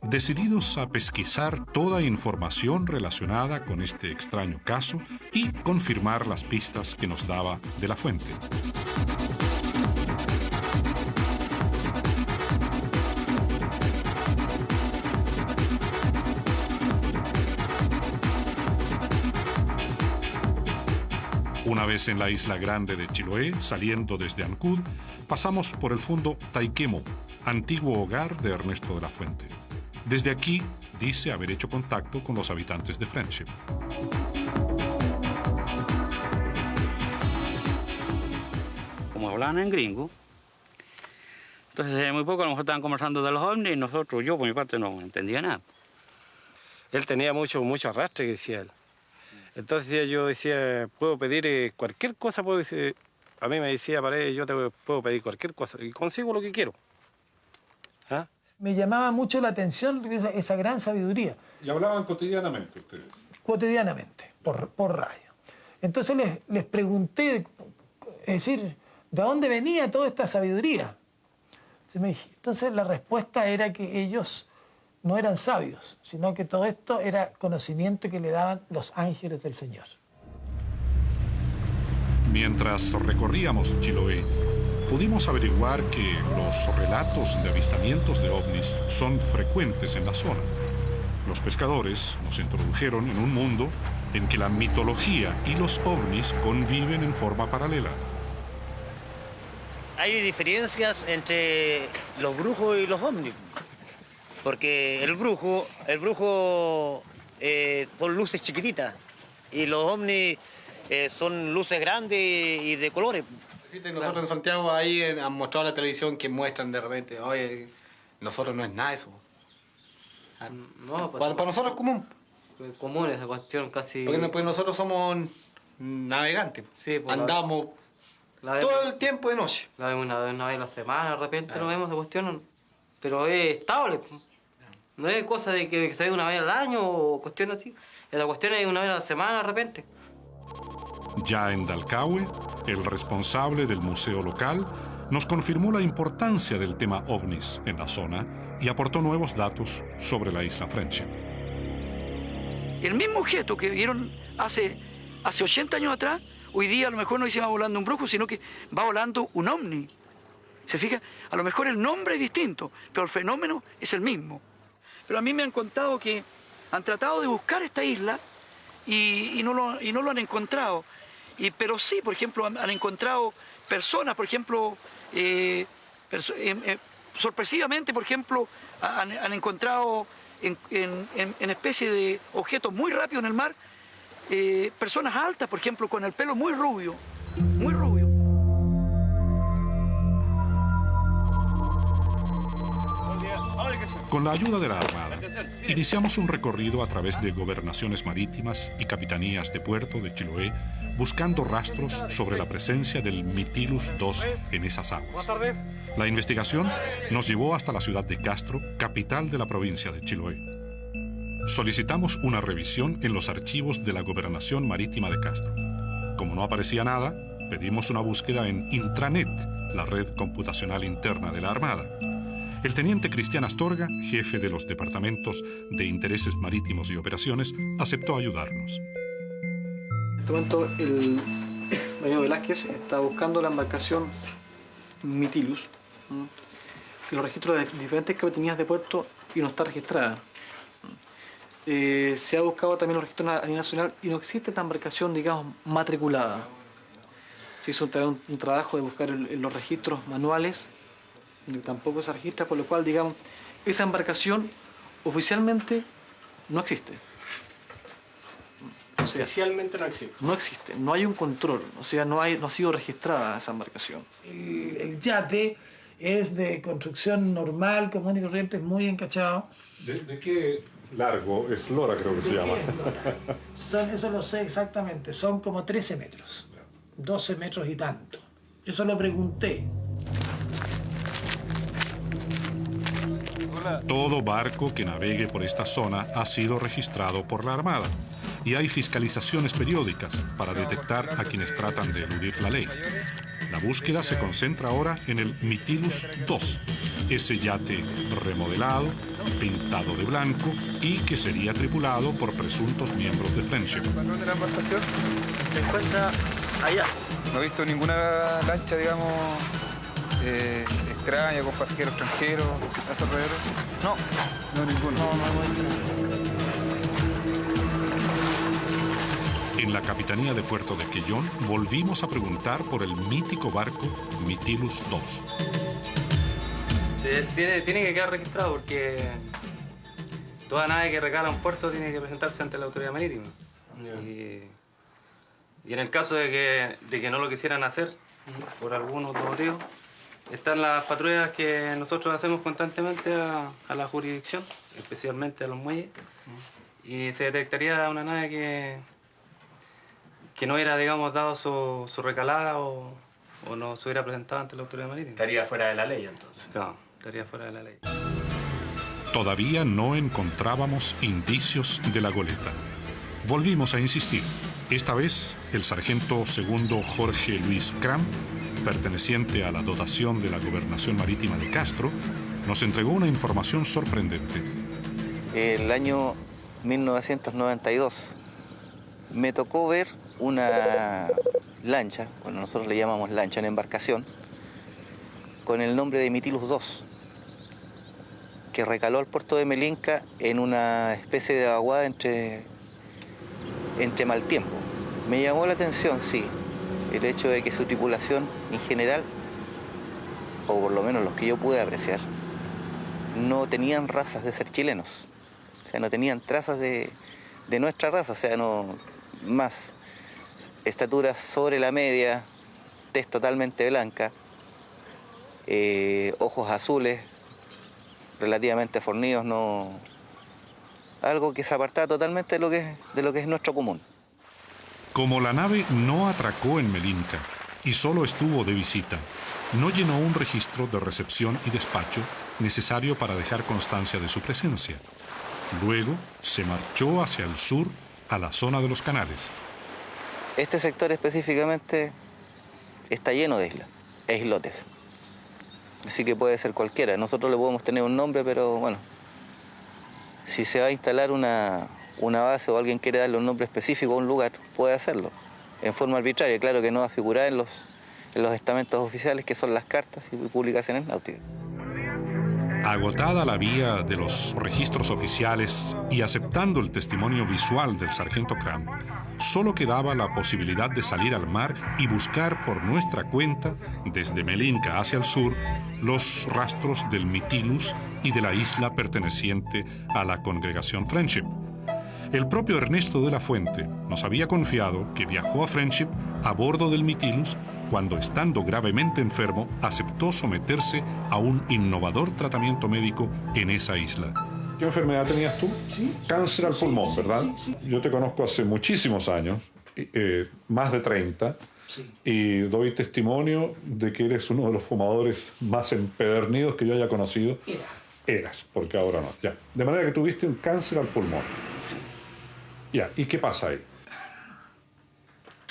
decididos a pesquisar toda información relacionada con este extraño caso y confirmar las pistas que nos daba de la fuente. Una vez en la isla grande de Chiloé, saliendo desde Ancud, pasamos por el fondo Taiquemo, antiguo hogar de Ernesto de la Fuente. Desde aquí, dice haber hecho contacto con los habitantes de Friendship. Como hablaban en gringo, entonces muy poco a lo mejor estaban conversando de los ovnis y nosotros, yo por mi parte no entendía nada. Él tenía mucho arrastre, que decía él. Entonces yo decía, puedo pedir cualquier cosa, a mí me decía, Paredes, yo te puedo pedir cualquier cosa y consigo lo que quiero. ¿Ah? Me llamaba mucho la atención esa gran sabiduría. ¿Y hablaban cotidianamente ustedes? Cotidianamente, por radio. Entonces les pregunté, es decir, ¿de dónde venía toda esta sabiduría? Entonces la respuesta era que ellos no eran sabios, sino que todo esto era conocimiento que le daban los ángeles del Señor. Mientras recorríamos Chiloé, pudimos averiguar que los relatos de avistamientos de ovnis son frecuentes en la zona. Los pescadores nos introdujeron en un mundo en que la mitología y los ovnis conviven en forma paralela. Hay diferencias entre los brujos y los ovnis. Porque el brujo son luces chiquititas y los ovnis son luces grandes y de colores. Nosotros en Santiago ahí han mostrado en la televisión que muestran de repente, oye, nosotros no es nada eso. No, pues, para nosotros es común. Es común esa cuestión casi... Porque pues nosotros somos navegantes. Sí, pues, andamos todo el tiempo de noche. La vemos una vez a la semana, de repente lo vemos esa cuestión, pero es estable. No es cosa de que se ve una vez al año o cuestiones así. La cuestión es una vez a la semana de repente. Ya en Dalcahue, el responsable del museo local nos confirmó la importancia del tema ovnis en la zona y aportó nuevos datos sobre la isla Friendship. El mismo objeto que vieron hace 80 años atrás, hoy día a lo mejor no dice va volando un brujo, sino que va volando un ovni. ¿Se fija? A lo mejor el nombre es distinto, pero el fenómeno es el mismo. Pero a mí me han contado que han tratado de buscar esta isla y no lo han encontrado. Pero sí, por ejemplo, han encontrado personas, por ejemplo, sorpresivamente, por ejemplo, han encontrado en especie de objetos muy rápidos en el mar, personas altas, por ejemplo, con el pelo muy rubio, muy rubio. Con la ayuda de la Armada, iniciamos un recorrido a través de gobernaciones marítimas y capitanías de puerto de Chiloé, buscando rastros sobre la presencia del Mytilus II en esas aguas. La investigación nos llevó hasta la ciudad de Castro, capital de la provincia de Chiloé. Solicitamos una revisión en los archivos de la Gobernación Marítima de Castro. Como no aparecía nada, pedimos una búsqueda en Intranet, la red computacional interna de la Armada. El teniente Cristian Astorga, jefe de los departamentos de intereses marítimos y operaciones, aceptó ayudarnos. En este momento, el mayor Velázquez está buscando la embarcación Mytilus, que lo registros de diferentes capitanías de puerto y no está registrada. Se ha buscado también los registros a nivel nacional y no existe esta embarcación, digamos, matriculada. Se hizo un trabajo de buscar en los registros manuales, tampoco se registra, por lo cual, digamos, esa embarcación oficialmente no existe. O sea, oficialmente no existe. No existe, no hay un control, o sea, no ha sido registrada esa embarcación. El yate es de construcción normal, común y corriente, muy encachado. ¿De qué largo? Eslora creo que se llama. Eso lo sé exactamente, son como 13 metros, 12 metros y tanto. Eso lo pregunté. Todo barco que navegue por esta zona ha sido registrado por la Armada y hay fiscalizaciones periódicas para detectar a quienes tratan de eludir la ley. La búsqueda se concentra ahora en el Mytilus II, ese yate remodelado, pintado de blanco y que sería tripulado por presuntos miembros de Friendship. El patrón de la embarcación se encuentra allá. No he visto ninguna lancha, digamos, extraña, con pasajeros extranjeros, a su alrededor. No, ninguno. En la Capitanía de Puerto de Quellón volvimos a preguntar por el mítico barco Mytilus II. Tiene que quedar registrado porque toda nave que recala un puerto tiene que presentarse ante la autoridad marítima. Y en el caso de que no lo quisieran hacer, por algún otro motivo, están las patrullas que nosotros hacemos constantemente a la jurisdicción, especialmente a los muelles, y se detectaría una nave que no hubiera, digamos, dado su recalada o no se hubiera presentado ante la autoridad marítima. Estaría fuera de la ley, entonces. Claro, estaría fuera de la ley. Todavía no encontrábamos indicios de la goleta. Volvimos a insistir. Esta vez, el sargento segundo Jorge Luis Cram, perteneciente a la dotación de la Gobernación Marítima de Castro, nos entregó una información sorprendente. El año 1992 me tocó ver una lancha, bueno, nosotros le llamamos lancha en embarcación, con el nombre de Mytilus II, que recaló al puerto de Melinca en una especie de vaguada entre mal tiempo. Me llamó la atención, sí, el hecho de que su tripulación en general, o por lo menos los que yo pude apreciar, no tenían razas de ser chilenos. O sea, no tenían trazas de nuestra raza, o sea, no más estaturas sobre la media, tez totalmente blanca, ojos azules, relativamente fornidos, no, algo que se apartaba totalmente de lo que es nuestro común. Como la nave no atracó en Melinca y solo estuvo de visita, no llenó un registro de recepción y despacho necesario para dejar constancia de su presencia. Luego se marchó hacia el sur, a la zona de los canales. Este sector específicamente está lleno de islas, e islotes. Así que puede ser cualquiera. Nosotros le podemos tener un nombre, pero bueno, si se va a instalar una base o alguien quiere darle un nombre específico a un lugar, puede hacerlo, en forma arbitraria. Claro que no va a figurar en los estamentos oficiales, que son las cartas y publicaciones náuticas. Agotada la vía de los registros oficiales y aceptando el testimonio visual del sargento Cramp, solo quedaba la posibilidad de salir al mar y buscar por nuestra cuenta, desde Melinka hacia el sur, los rastros del Mytilus y de la isla perteneciente a la congregación Friendship. El propio Ernesto de la Fuente nos había confiado que viajó a Friendship a bordo del Mytilus cuando, estando gravemente enfermo, aceptó someterse a un innovador tratamiento médico en esa isla. ¿Qué enfermedad tenías tú? Sí. Cáncer al pulmón, ¿verdad? Sí. Yo te conozco hace muchísimos años, más de 30, y doy testimonio de que eres uno de los fumadores más empedernidos que yo haya conocido. Eras, porque ahora no. Ya. De manera que tuviste un cáncer al pulmón. Sí. Ya, ¿y qué pasa ahí?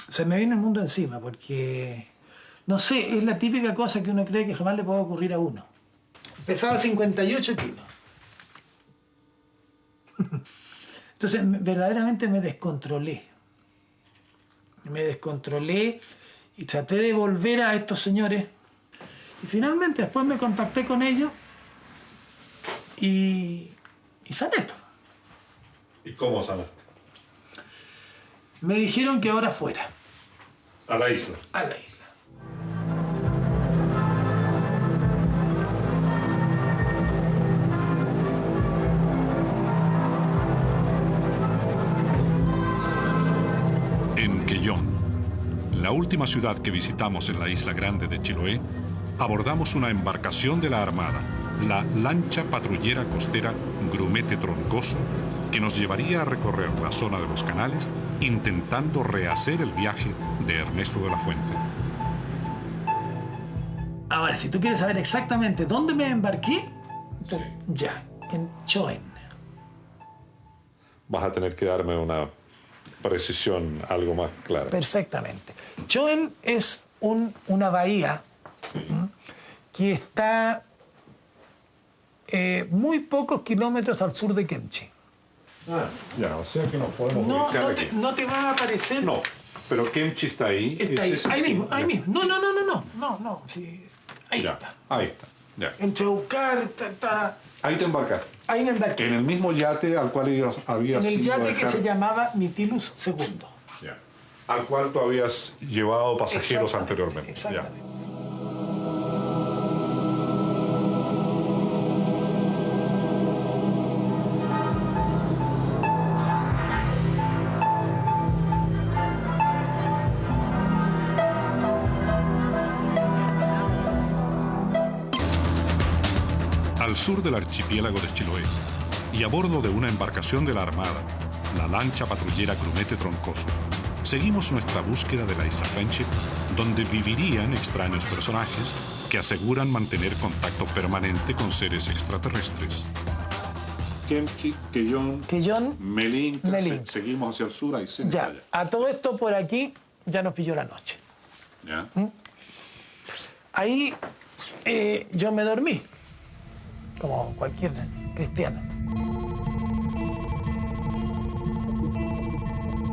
Se me viene el mundo encima, porque, no sé, es la típica cosa que uno cree que jamás le puede ocurrir a uno. Pesaba 58 kilos. Entonces, verdaderamente me descontrolé. Me descontrolé y traté de volver a estos señores. Y finalmente, después me contacté con ellos y sané. ¿Y cómo sanaste? Me dijeron que ahora fuera. A la isla. A la isla. En Quellón, la última ciudad que visitamos en la isla grande de Chiloé, abordamos una embarcación de la Armada, la lancha patrullera costera Grumete Troncoso, que nos llevaría a recorrer la zona de los canales intentando rehacer el viaje de Ernesto de la Fuente. Ahora, si tú quieres saber exactamente dónde me embarqué, ya, en Choen. Vas a tener que darme una precisión algo más clara. Perfectamente. Choen es una bahía que está muy pocos kilómetros al sur de Kemchi. Ya, o sea que nos podemos ubicar aquí. No te va a aparecer. No, pero Kemchi está ahí. Está ahí, ahí mismo, ahí mismo. No, sí. Ahí ya, está. Ahí está, ya. En Cheucar está... Ahí te embarcaste. Ahí me embarqué. En el mismo yate al cual habías En el ido a yate que dejar- se llamaba Mytilus II. Ya. Al cual tú habías llevado pasajeros anteriormente. Exactamente. Ya. Al sur del archipiélago de Chiloé y a bordo de una embarcación de la Armada, la lancha patrullera Grumete Troncoso, seguimos nuestra búsqueda de la isla Friendship, donde vivirían extraños personajes que aseguran mantener contacto permanente con seres extraterrestres. Kemchi, Quellón, Melinka. Seguimos hacia el sur, ahí se Ya, a todo esto por aquí ya nos pilló la noche. Ya. Ahí yo me dormí, como cualquier cristiano.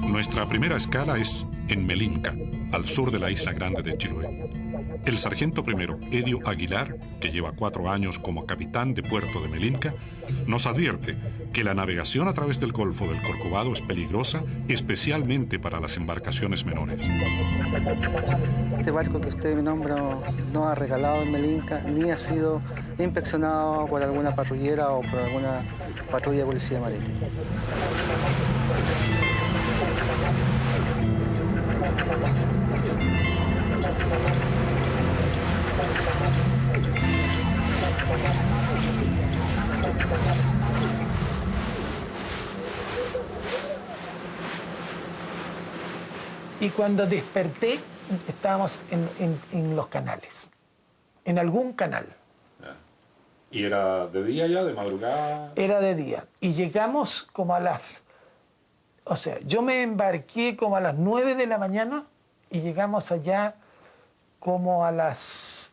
Nuestra primera escala es en Melinka, al sur de la isla grande de Chiloé. El sargento primero, Edio Aguilar, que lleva 4 años como capitán de puerto de Melinka, nos advierte que la navegación a través del Golfo del Corcovado es peligrosa, especialmente para las embarcaciones menores. Este barco que usted me nombra no ha regalado en Melinka, ni ha sido inspeccionado por alguna patrullera o por alguna patrulla de policía marítima. Y cuando desperté, estábamos en los canales, en algún canal. ¿Y era de día ya, de madrugada? Era de día. Y llegamos como a las... O sea, yo me embarqué como a las 9 de la mañana y llegamos allá como a las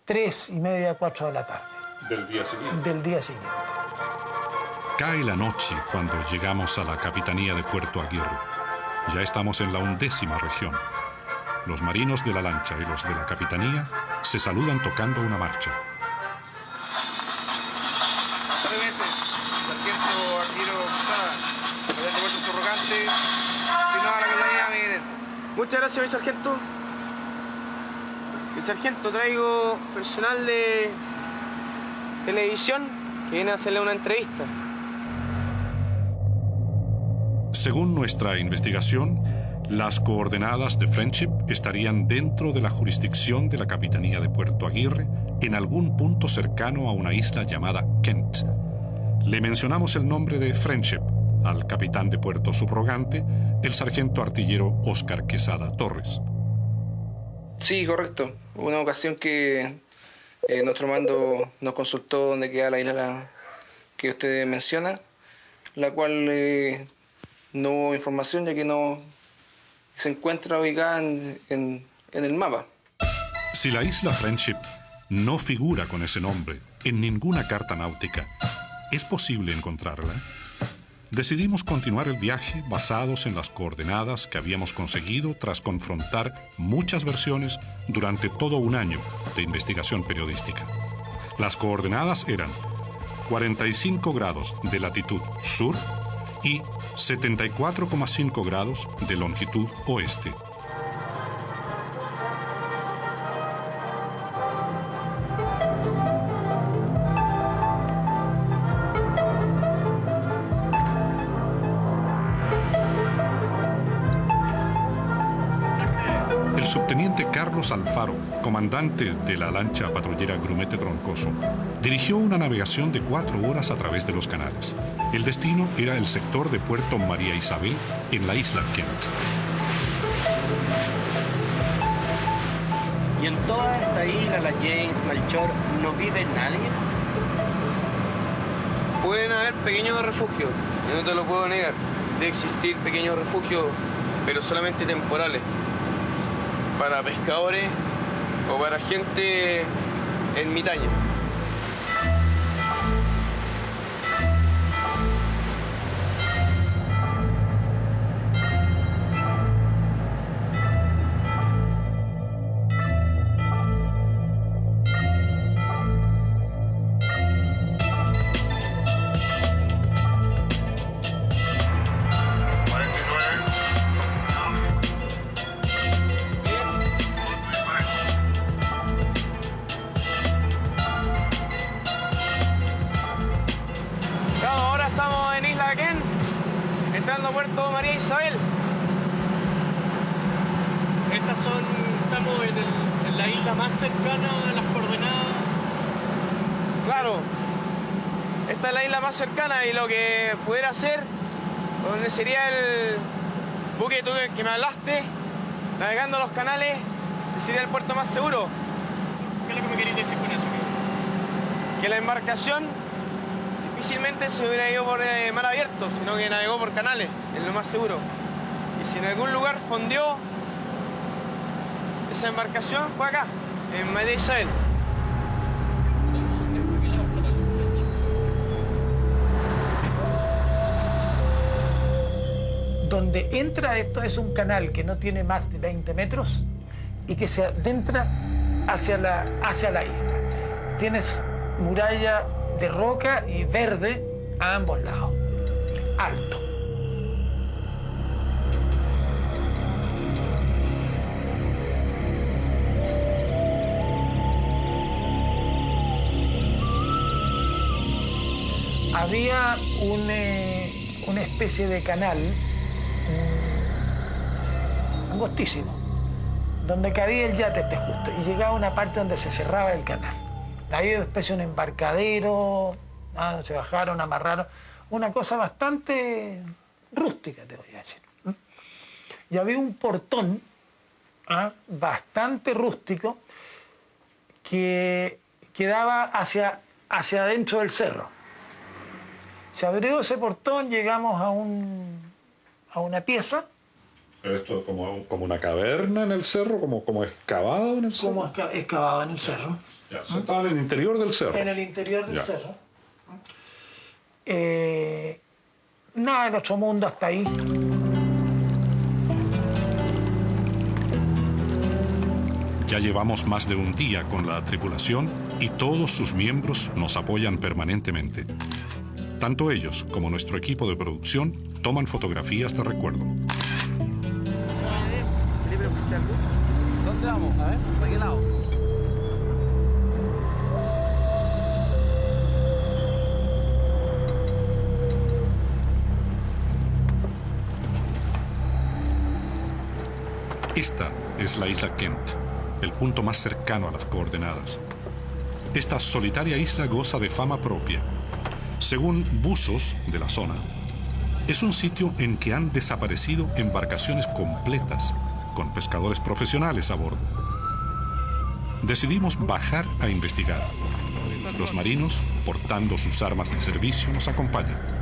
3:30, 4 de la tarde. ¿Del día siguiente? Del día siguiente. Cae la noche cuando llegamos a la capitanía de Puerto Aguirre. Ya estamos en la 11ª región. Los marinos de la lancha y los de la capitanía se saludan tocando una marcha. Sargento Artillero Quesada, de Puerto Subrogante, si no a la capitanía, miren. Muchas gracias, mi sargento. Mi sargento, traigo personal de televisión que viene a hacerle una entrevista. Según nuestra investigación, las coordenadas de Friendship estarían dentro de la jurisdicción de la Capitanía de Puerto Aguirre, en algún punto cercano a una isla llamada Kent. Le mencionamos el nombre de Friendship al capitán de Puerto Subrogante, el sargento artillero Óscar Quesada Torres. Sí, correcto. Hubo una ocasión que nuestro mando nos consultó dónde queda la isla que usted menciona, la cual no hubo información ya que no se encuentra ubicada en el mapa. Si la isla Friendship no figura con ese nombre en ninguna carta náutica, ¿es posible encontrarla? Decidimos continuar el viaje basados en las coordenadas que habíamos conseguido tras confrontar muchas versiones durante todo un año de investigación periodística. Las coordenadas eran 45 grados de latitud sur y 74,5 grados de longitud oeste. El subteniente Carlos Alfaro, comandante de la lancha patrullera Grumete Troncoso, dirigió una navegación de 4 horas a través de los canales. El destino era el sector de Puerto María Isabel, en la isla Kent. ¿Y en toda esta isla, la James, Malchor, no vive nadie? Pueden haber pequeños refugios, yo no te lo puedo negar. Debe existir pequeños refugios, pero solamente temporales. Para pescadores o para gente ermitaña. Entrando a Puerto María Isabel. Estamos en la isla más cercana a las coordenadas. Claro, esta es la isla más cercana y lo que pudiera hacer, donde sería el buque que me hablaste, navegando los canales, sería el puerto más seguro. ¿Qué es lo que me queréis decir con eso? Que la embarcación difícilmente se hubiera ido por mar abierto, sino que navegó por canales, es lo más seguro. Y si en algún lugar fondeó, esa embarcación fue acá, en María Isabel. Donde entra esto es un canal que no tiene más de 20 metros y que se adentra hacia la isla. Tienes muralla de roca y verde a ambos lados, alto. Había una especie de canal angostísimo, donde cabía el yate justo, y llegaba a una parte donde se cerraba el canal. Ahí una especie de un embarcadero, se bajaron, amarraron, una cosa bastante rústica, te voy a decir. Y había un portón bastante rústico que quedaba hacia hacia adentro del cerro. Se abrió ese portón, llegamos a una pieza. ¿Pero esto es como una caverna en el cerro? ¿Como excavado en el cerro? Como excavado en el cerro. Ya, estaba en el interior del cerro. En el interior del Ya. cerro. Nada del otro mundo hasta ahí. Ya llevamos más de un día con la tripulación y todos sus miembros nos apoyan permanentemente. Tanto ellos como nuestro equipo de producción toman fotografías de recuerdo. ¿Dónde vamos? A ver, ¿por qué lado? Esta es la isla Kent, el punto más cercano a las coordenadas. Esta solitaria isla goza de fama propia. Según buzos de la zona, es un sitio en que han desaparecido embarcaciones completas con pescadores profesionales a bordo. Decidimos bajar a investigar. Los marinos, portando sus armas de servicio, nos acompañan.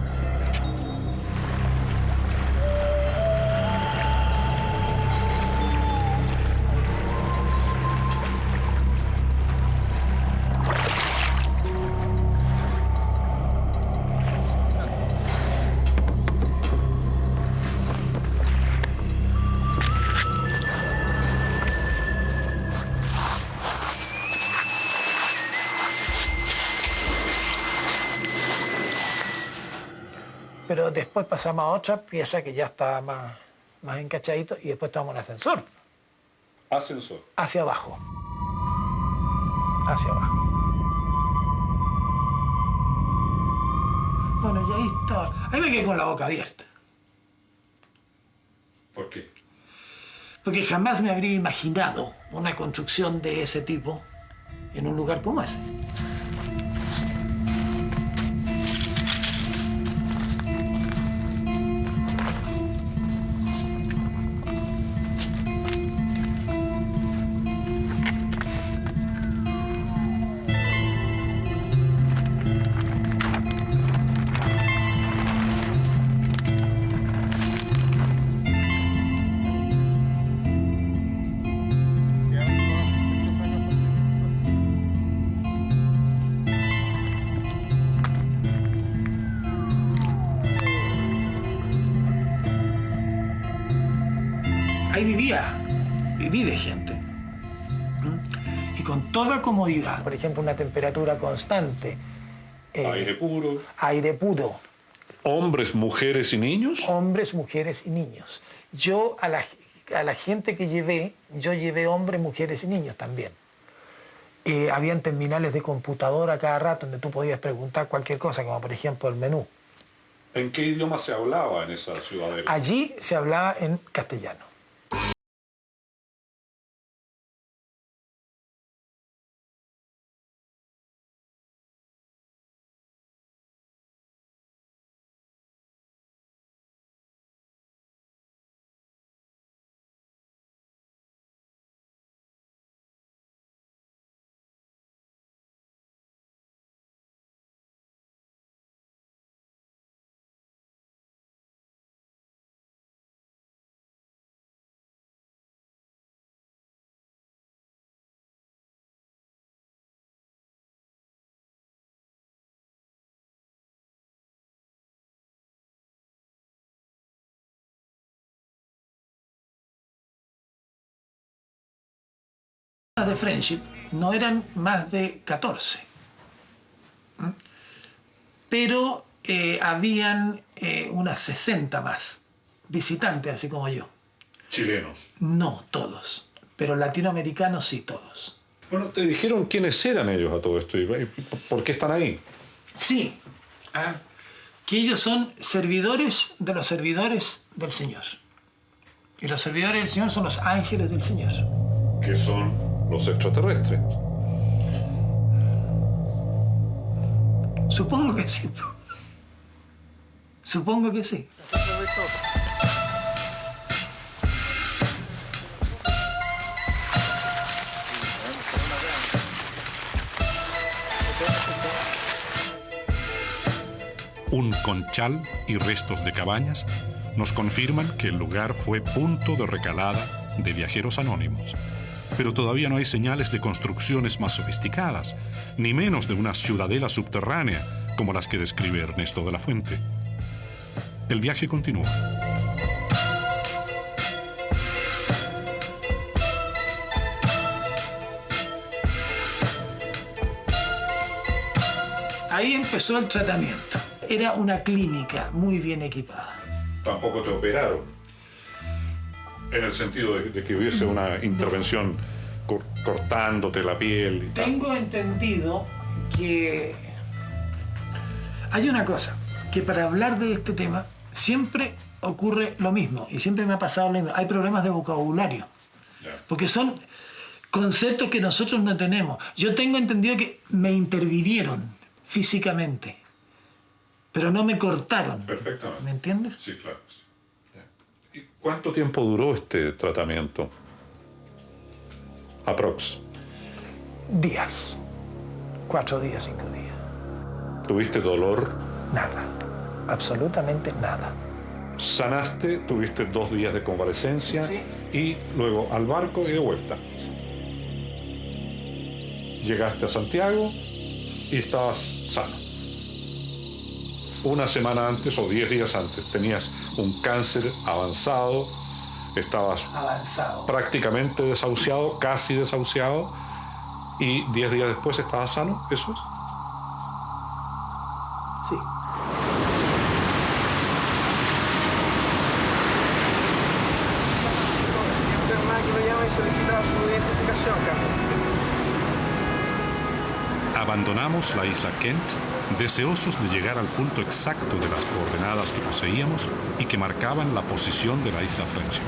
Pero después pasamos a otra pieza que ya estaba más encachadito y después tomamos un ascensor. Ascensor. Hacia abajo. Hacia abajo. Bueno, y ahí estaba. Ahí me quedé con la boca abierta. ¿Por qué? Porque jamás me habría imaginado una construcción de ese tipo en un lugar como ese. Ahí viví de gente. Y con toda comodidad. Por ejemplo, una temperatura constante. Aire puro. Aire puro. ¿Hombres, mujeres y niños? Hombres, mujeres y niños. Yo a la gente que llevé, yo llevé hombres, mujeres y niños también. Habían terminales de computadora cada rato donde tú podías preguntar cualquier cosa, como por ejemplo el menú. ¿En qué idioma se hablaba en esa ciudadela? Allí se hablaba en castellano. De Friendship no eran más de 14, pero habían unas 60 más visitantes, así como yo. ¿Chilenos? No todos, pero latinoamericanos sí todos. Bueno, ¿te dijeron quiénes eran ellos a todo esto y por qué están ahí? Sí, que ellos son servidores de los servidores del Señor. Y los servidores del Señor son los ángeles del Señor. Que son los extraterrestres. Supongo que sí. Supongo que sí. Un conchal y restos de cabañas nos confirman que el lugar fue punto de recalada de viajeros anónimos. Pero todavía no hay señales de construcciones más sofisticadas, ni menos de una ciudadela subterránea como las que describe Ernesto de la Fuente. El viaje continúa. Ahí empezó el tratamiento. Era una clínica muy bien equipada. Tampoco te operaron, en el sentido de que hubiese una intervención cortándote la piel y tal. Tengo entendido que hay una cosa, que para hablar de este tema siempre ocurre lo mismo, y siempre me ha pasado lo mismo. Hay problemas de vocabulario, porque son conceptos que nosotros no tenemos. Yo tengo entendido que me intervinieron físicamente, pero no me cortaron. Perfectamente. ¿Me entiendes? Sí, claro. Sí. ¿Y cuánto tiempo duró este tratamiento? Aprox. Días. 4 días, 5 días. ¿Tuviste dolor? Nada. Absolutamente nada. Sanaste, tuviste 2 días de convalecencia, sí, y luego al barco y de vuelta. Llegaste a Santiago y estabas sano. Una semana antes o 10 días antes tenías un cáncer avanzado, estabas prácticamente desahuciado, casi desahuciado, y 10 días después estabas sano. ¿Eso es? Sí. Abandonamos la isla Kent, deseosos de llegar al punto exacto de las coordenadas que poseíamos y que marcaban la posición de la isla Friendship.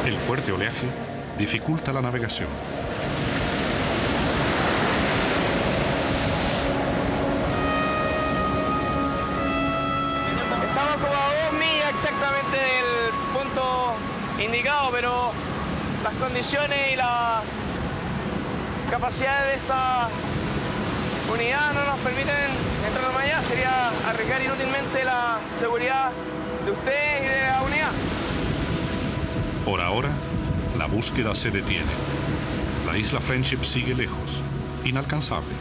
El fuerte oleaje dificulta la navegación. Estamos como a 2 millas exactamente del punto indicado, pero las condiciones y la capacidad de esta unidad no nos permiten entrar más allá. Sería arriesgar inútilmente la seguridad de ustedes y de la unidad. Por ahora, la búsqueda se detiene. La isla Friendship sigue lejos, inalcanzable.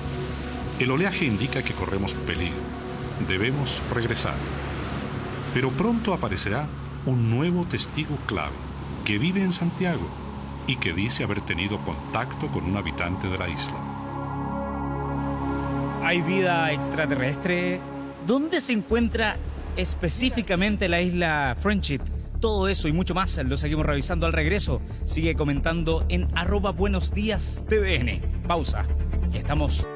El oleaje indica que corremos peligro. Debemos regresar. Pero pronto aparecerá un nuevo testigo clave que vive en Santiago y que dice haber tenido contacto con un habitante de la isla. ¿Hay vida extraterrestre? ¿Dónde se encuentra específicamente la isla Friendship? Todo eso y mucho más lo seguimos revisando al regreso. Sigue comentando en @buenosdiastvn. Pausa y estamos.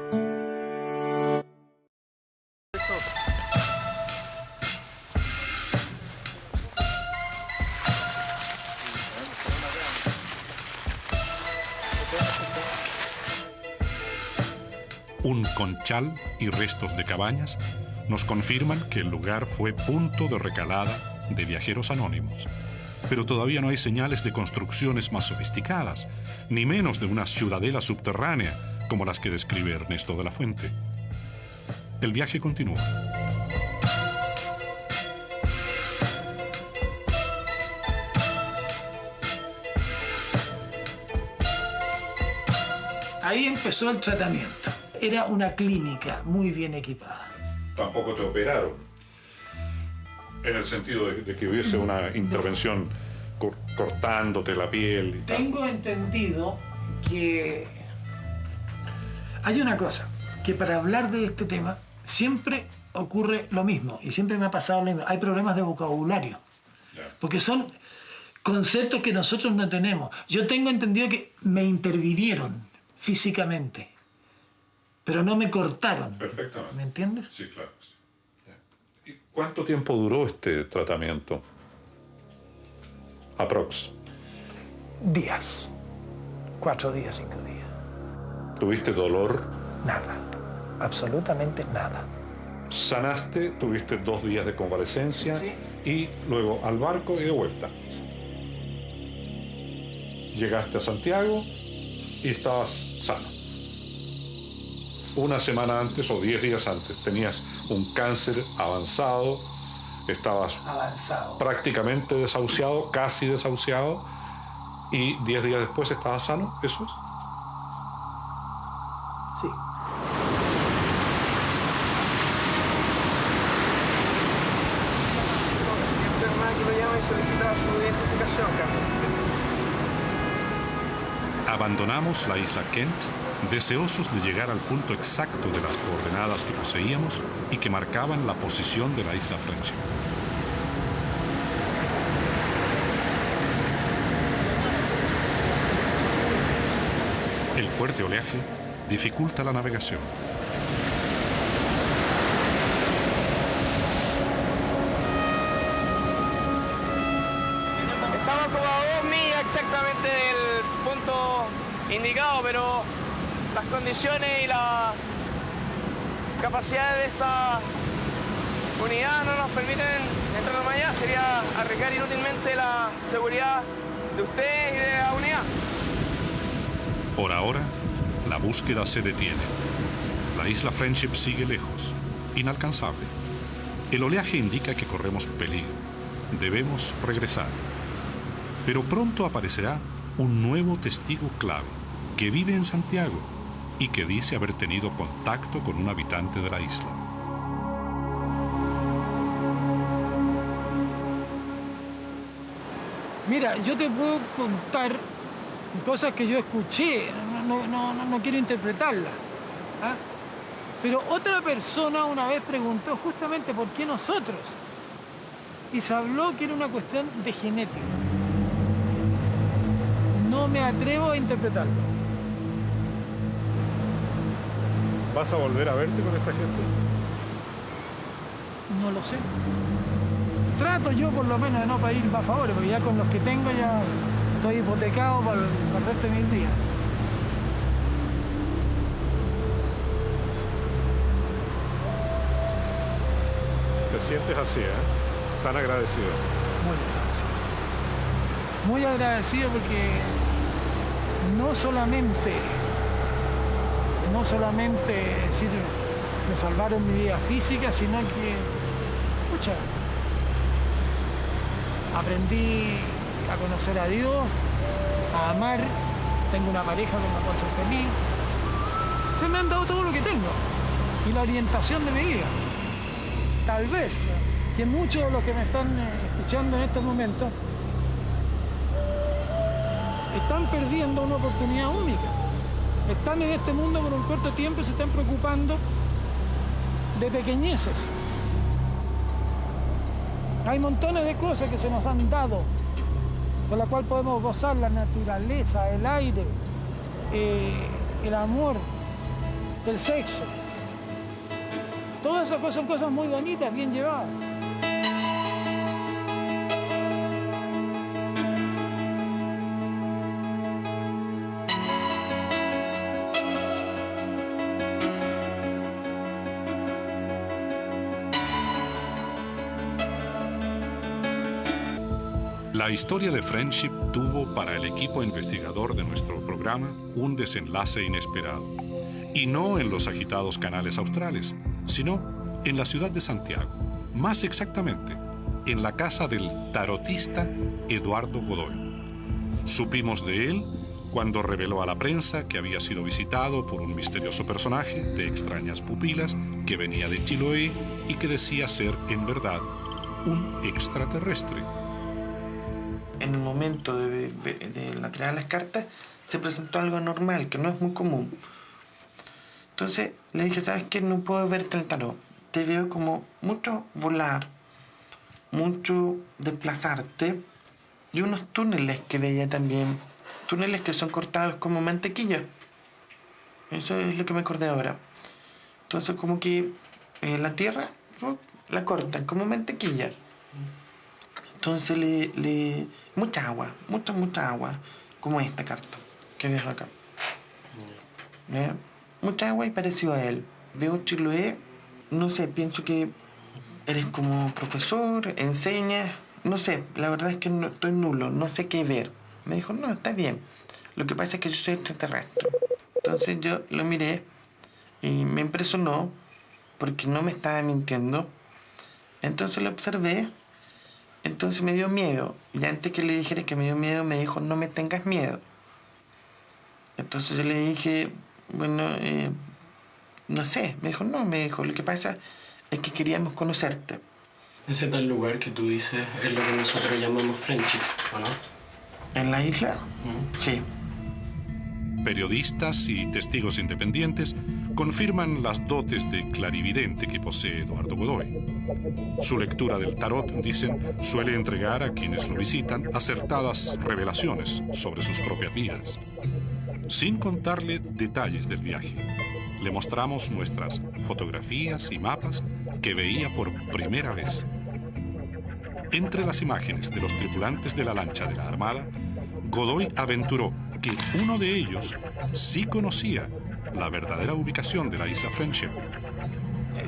Un conchal y restos de cabañas nos confirman que el lugar fue punto de recalada de viajeros anónimos. Pero todavía no hay señales de construcciones más sofisticadas, ni menos de una ciudadela subterránea como las que describe Ernesto de la Fuente. El viaje continúa. Ahí empezó el tratamiento. Era una clínica muy bien equipada. Tampoco te operaron, en el sentido de que hubiese una intervención cortándote la piel y tal. Tengo entendido que hay una cosa, que para hablar de este tema siempre ocurre lo mismo, y siempre me ha pasado lo mismo. Hay problemas de vocabulario, porque son conceptos que nosotros no tenemos. Yo tengo entendido que me intervinieron físicamente, pero no me cortaron. Perfectamente. ¿Me entiendes? Sí, claro. Sí. ¿Y cuánto tiempo duró este tratamiento? Aprox. Días. 4 días, 5 días. ¿Tuviste dolor? Nada. Absolutamente nada. Sanaste, tuviste 2 días de convalecencia, sí, y luego al barco y de vuelta. Llegaste a Santiago y estabas sano. Una semana antes o 10 días antes tenías un cáncer avanzado, estabas prácticamente desahuciado, casi desahuciado, y 10 días después estabas sano. ¿Eso es? Sí. Abandonamos la isla Kent, deseosos de llegar al punto exacto de las coordenadas que poseíamos y que marcaban la posición de la isla Friendship. El fuerte oleaje dificulta la navegación. Estamos como a 2 millas exactamente del punto indicado, pero las condiciones y la capacidad de esta unidad no nos permiten entrar más allá. Sería arriesgar inútilmente la seguridad de usted y de la unidad. Por ahora, la búsqueda se detiene. La isla Friendship sigue lejos, inalcanzable. El oleaje indica que corremos peligro. Debemos regresar. Pero pronto aparecerá un nuevo testigo clave que vive en Santiago y que dice haber tenido contacto con un habitante de la isla. Mira, yo te puedo contar cosas que yo escuché, no quiero interpretarlas. ¿Ah? Pero otra persona una vez preguntó justamente por qué nosotros. Y se habló que era una cuestión de genética. No me atrevo a interpretarlo. ¿Vas a volver a verte con esta gente? No lo sé. Trato yo por lo menos de no pedir más favores, porque ya con los que tengo ya estoy hipotecado para el resto de mis días. Te sientes así, ¿eh? Tan agradecido. Muy agradecido porque no solamente decir, me salvaron mi vida física, sino que, escucha, aprendí a conocer a Dios, a amar, tengo una pareja con la cual soy feliz. Se me han dado todo lo que tengo y la orientación de mi vida. Tal vez que muchos de los que me están escuchando en estos momentos están perdiendo una oportunidad única. Están en este mundo por un corto tiempo y se están preocupando de pequeñeces. Hay montones de cosas que se nos han dado, con la cual podemos gozar: la naturaleza, el aire, el amor, el sexo. Todas esas cosas son cosas muy bonitas, bien llevadas. La historia de Friendship tuvo para el equipo investigador de nuestro programa un desenlace inesperado. Y no en los agitados canales australes, sino en la ciudad de Santiago. Más exactamente, en la casa del tarotista Eduardo Godoy. Supimos de él cuando reveló a la prensa que había sido visitado por un misterioso personaje de extrañas pupilas que venía de Chiloé y que decía ser, en verdad, un extraterrestre. En el momento de la tirada de las cartas se presentó algo anormal, que no es muy común. Entonces le dije, ¿sabes qué? No puedo verte el tarot. Te veo como mucho volar, mucho desplazarte, y unos túneles que veía también. Túneles que son cortados como mantequilla. Eso es lo que me acordé ahora. Entonces como que la tierra la cortan como mantequilla. Entonces mucha agua, mucha agua, como esta carta que ves acá. Mucha agua y parecido a él. Veo Chiloé, no sé, pienso que eres como profesor, enseñas, no sé, la verdad es que no, estoy nulo, no sé qué ver. Me dijo, no, está bien. Lo que pasa es que yo soy extraterrestre. Entonces yo lo miré y me impresionó porque no me estaba mintiendo. Entonces lo observé, entonces me dio miedo. Y antes que le dijera que me dio miedo, me dijo, no me tengas miedo. Entonces yo le dije, bueno, no sé. Me dijo, no, me dijo, lo que pasa es que queríamos conocerte. Ese tal lugar que tú dices es lo que nosotros llamamos Friendship, ¿o no? ¿En la isla? Sí. Periodistas y testigos independientes confirman las dotes de clarividente que posee Eduardo Godoy. Su lectura del tarot, dicen, suele entregar a quienes lo visitan acertadas revelaciones sobre sus propias vidas. Sin contarle detalles del viaje, le mostramos nuestras fotografías y mapas que veía por primera vez. Entre las imágenes de los tripulantes de la lancha de la Armada, Godoy aventuró que uno de ellos sí conocía la verdadera ubicación de la isla Friendship.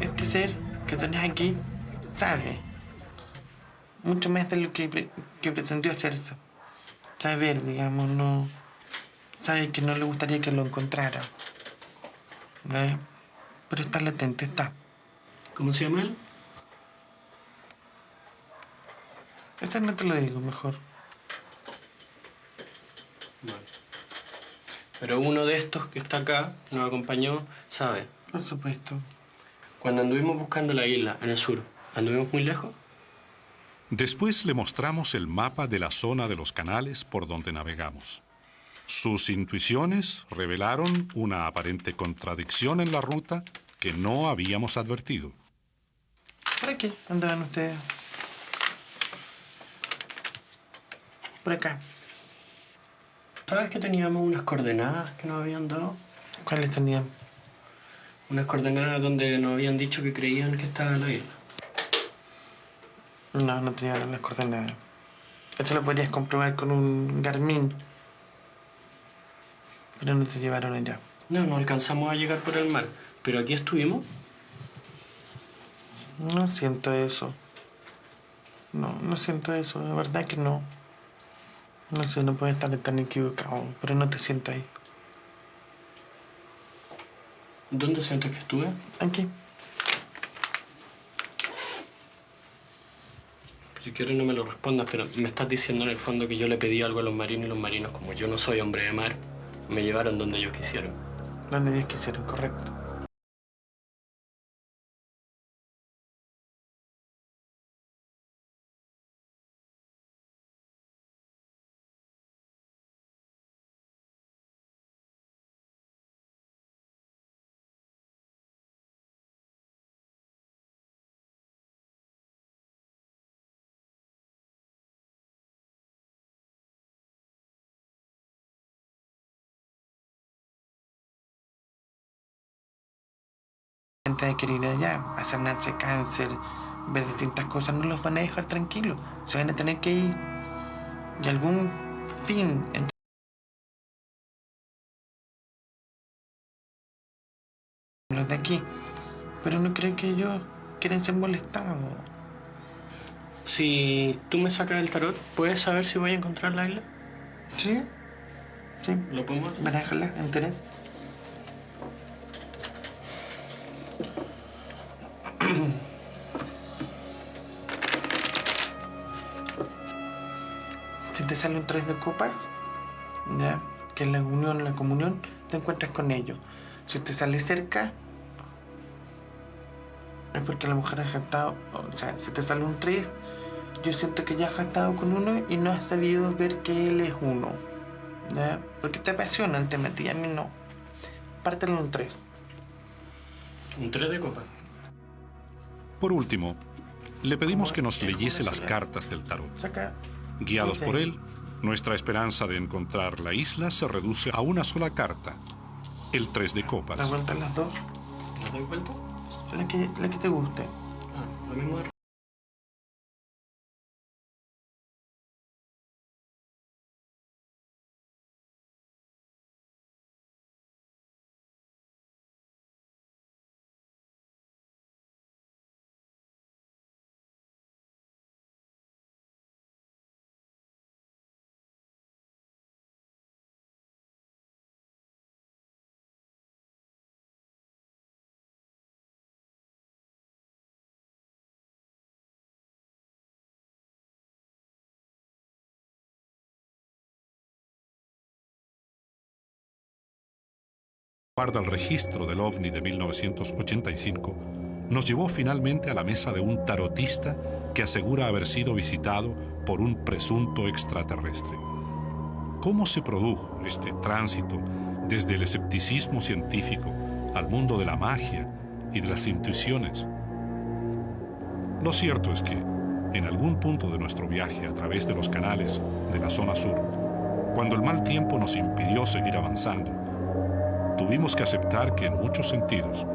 Este ser que tenés aquí sabe mucho más de lo que pretendió hacer. Saber, digamos, no... Sabe que no le gustaría que lo encontrara. ¿Ve? Pero está latente, está. ¿Cómo se llama él? Eso no te lo digo, mejor. Bueno. Pero uno de estos que está acá, que nos acompañó, sabe. Por supuesto. Cuando anduvimos buscando la isla en el sur, ¿anduvimos muy lejos? Después le mostramos el mapa de la zona de los canales por donde navegamos. Sus intuiciones revelaron una aparente contradicción en la ruta que no habíamos advertido. ¿Por aquí andaban ustedes? Por acá. ¿Sabes que teníamos unas coordenadas que nos habían dado? ¿Cuáles tenían? Unas coordenadas donde nos habían dicho que creían que estaba en la isla. No, no tenían las coordenadas. Eso lo podrías comprobar con un Garmin. Pero no te llevaron allá. No, no alcanzamos a llegar por el mar. Pero aquí estuvimos. No siento eso. No siento eso. La verdad que no. No sé, no puedo estar tan equivocado. Pero no te siento ahí. ¿Dónde sientes que estuve? Aquí. Si quieres no me lo respondas, pero me estás diciendo en el fondo que yo le pedí algo a los marinos y los marinos, como yo no soy hombre de mar, me llevaron donde ellos quisieron. Donde ellos quisieron, correcto. Gente de querer ir allá, a sanarse cáncer, ver distintas cosas, no los van a dejar tranquilos. Se van a tener que ir. Y algún fin entre los de aquí. Pero no creo que ellos quieren ser molestados. Si tú me sacas el tarot, ¿puedes saber si voy a encontrar la isla? Sí. Sí. ¿Lo podemos hacer? Manéjala, enteré. Si te sale un 3 de copas, ¿ya? Que es la unión, la comunión, te encuentras con ellos. Si te sale cerca, es porque la mujer ha gastado, o sea, si te sale un 3, yo siento que ya has gastado con uno y no has sabido ver que él es uno. ¿Ya? Porque te apasiona el tema, a ti, a mí no. Pártelo en un 3. Un 3 de copa. Por último, le pedimos que nos leyese las cartas del tarot. Guiados por él, nuestra esperanza de encontrar la isla se reduce a una sola carta, el 3 de copas. ¿La vuelta las dos? ¿Las doy vuelta? La que te guste. Ah, lo mismo. escapar del registro del OVNI de 1985 nos llevó finalmente a la mesa de un tarotista que asegura haber sido visitado por un presunto extraterrestre. ¿Cómo se produjo este tránsito desde el escepticismo científico al mundo de la magia y de las intuiciones? Lo cierto es que, en algún punto de nuestro viaje a través de los canales de la zona sur, cuando el mal tiempo nos impidió seguir avanzando, tuvimos que aceptar que en muchos sentidos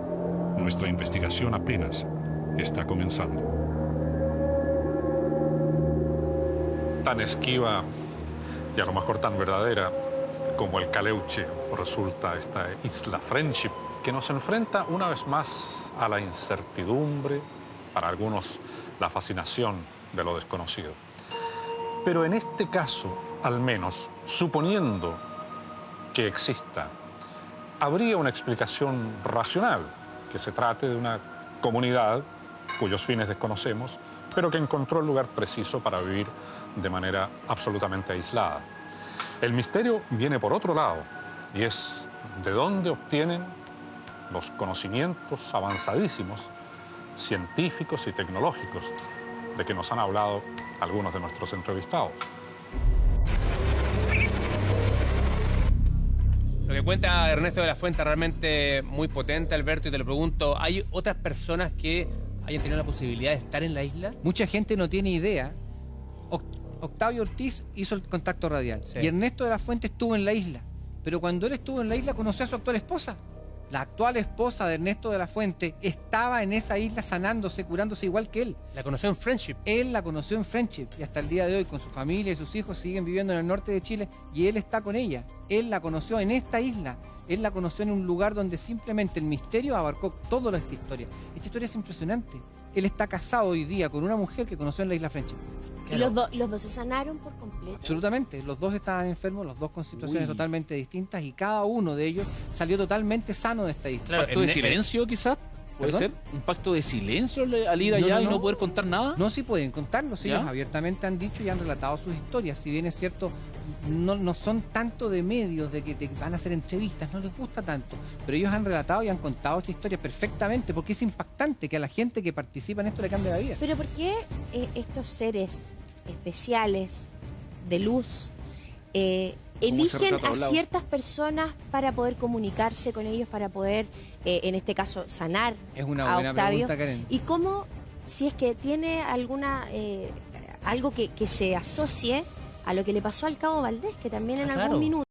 nuestra investigación apenas está comenzando. Tan esquiva y a lo mejor tan verdadera como el Caleuche resulta esta isla Friendship, que nos enfrenta una vez más a la incertidumbre, para algunos la fascinación de lo desconocido. Pero en este caso, al menos, suponiendo que exista, habría una explicación racional, que se trate de una comunidad cuyos fines desconocemos, pero que encontró el lugar preciso para vivir de manera absolutamente aislada. El misterio viene por otro lado, y es de dónde obtienen los conocimientos avanzadísimos, científicos y tecnológicos, de que nos han hablado algunos de nuestros entrevistados. Lo que cuenta Ernesto de la Fuente es realmente muy potente, Alberto, y te lo pregunto, ¿hay otras personas que hayan tenido la posibilidad de estar en la isla? Mucha gente no tiene idea. Octavio Ortiz hizo el contacto radial, sí, y Ernesto de la Fuente estuvo en la isla, pero cuando él estuvo en la isla conoció a su actual esposa. La actual esposa de Ernesto de la Fuente estaba en esa isla sanándose, curándose igual que él. La conoció en Friendship. Él la conoció en Friendship y hasta el día de hoy con su familia y sus hijos siguen viviendo en el norte de Chile y él está con ella. Él la conoció en esta isla. Él la conoció en un lugar donde simplemente el misterio abarcó toda esta historia. Esta historia es impresionante. Él está casado hoy día con una mujer que conoció en la isla Friendship. ¿Y los dos se sanaron por completo? Absolutamente. Los dos estaban enfermos, los dos con situaciones totalmente distintas y cada uno de ellos salió totalmente sano de esta isla. Claro, ¿pacto de silencio quizás? ¿Puede ser? ¿Un pacto de silencio al ir allá y no poder contar nada? No, sí pueden contarlo. Ellos abiertamente han dicho y han relatado sus historias. Si bien es cierto, no son tanto de medios, de que te van a hacer entrevistas, no les gusta tanto. Pero ellos han relatado y han contado esta historia perfectamente porque es impactante que a la gente que participa en esto le cambie la vida. Pero ¿por qué estos seres especiales de luz eligen a ciertas personas para poder comunicarse con ellos, para poder, en este caso, sanar es una a buena Octavio? Pregunta, Karen. ¿Y cómo, si es que tiene alguna algo que se asocie a lo que le pasó al Cabo Valdés, que también en algún minuto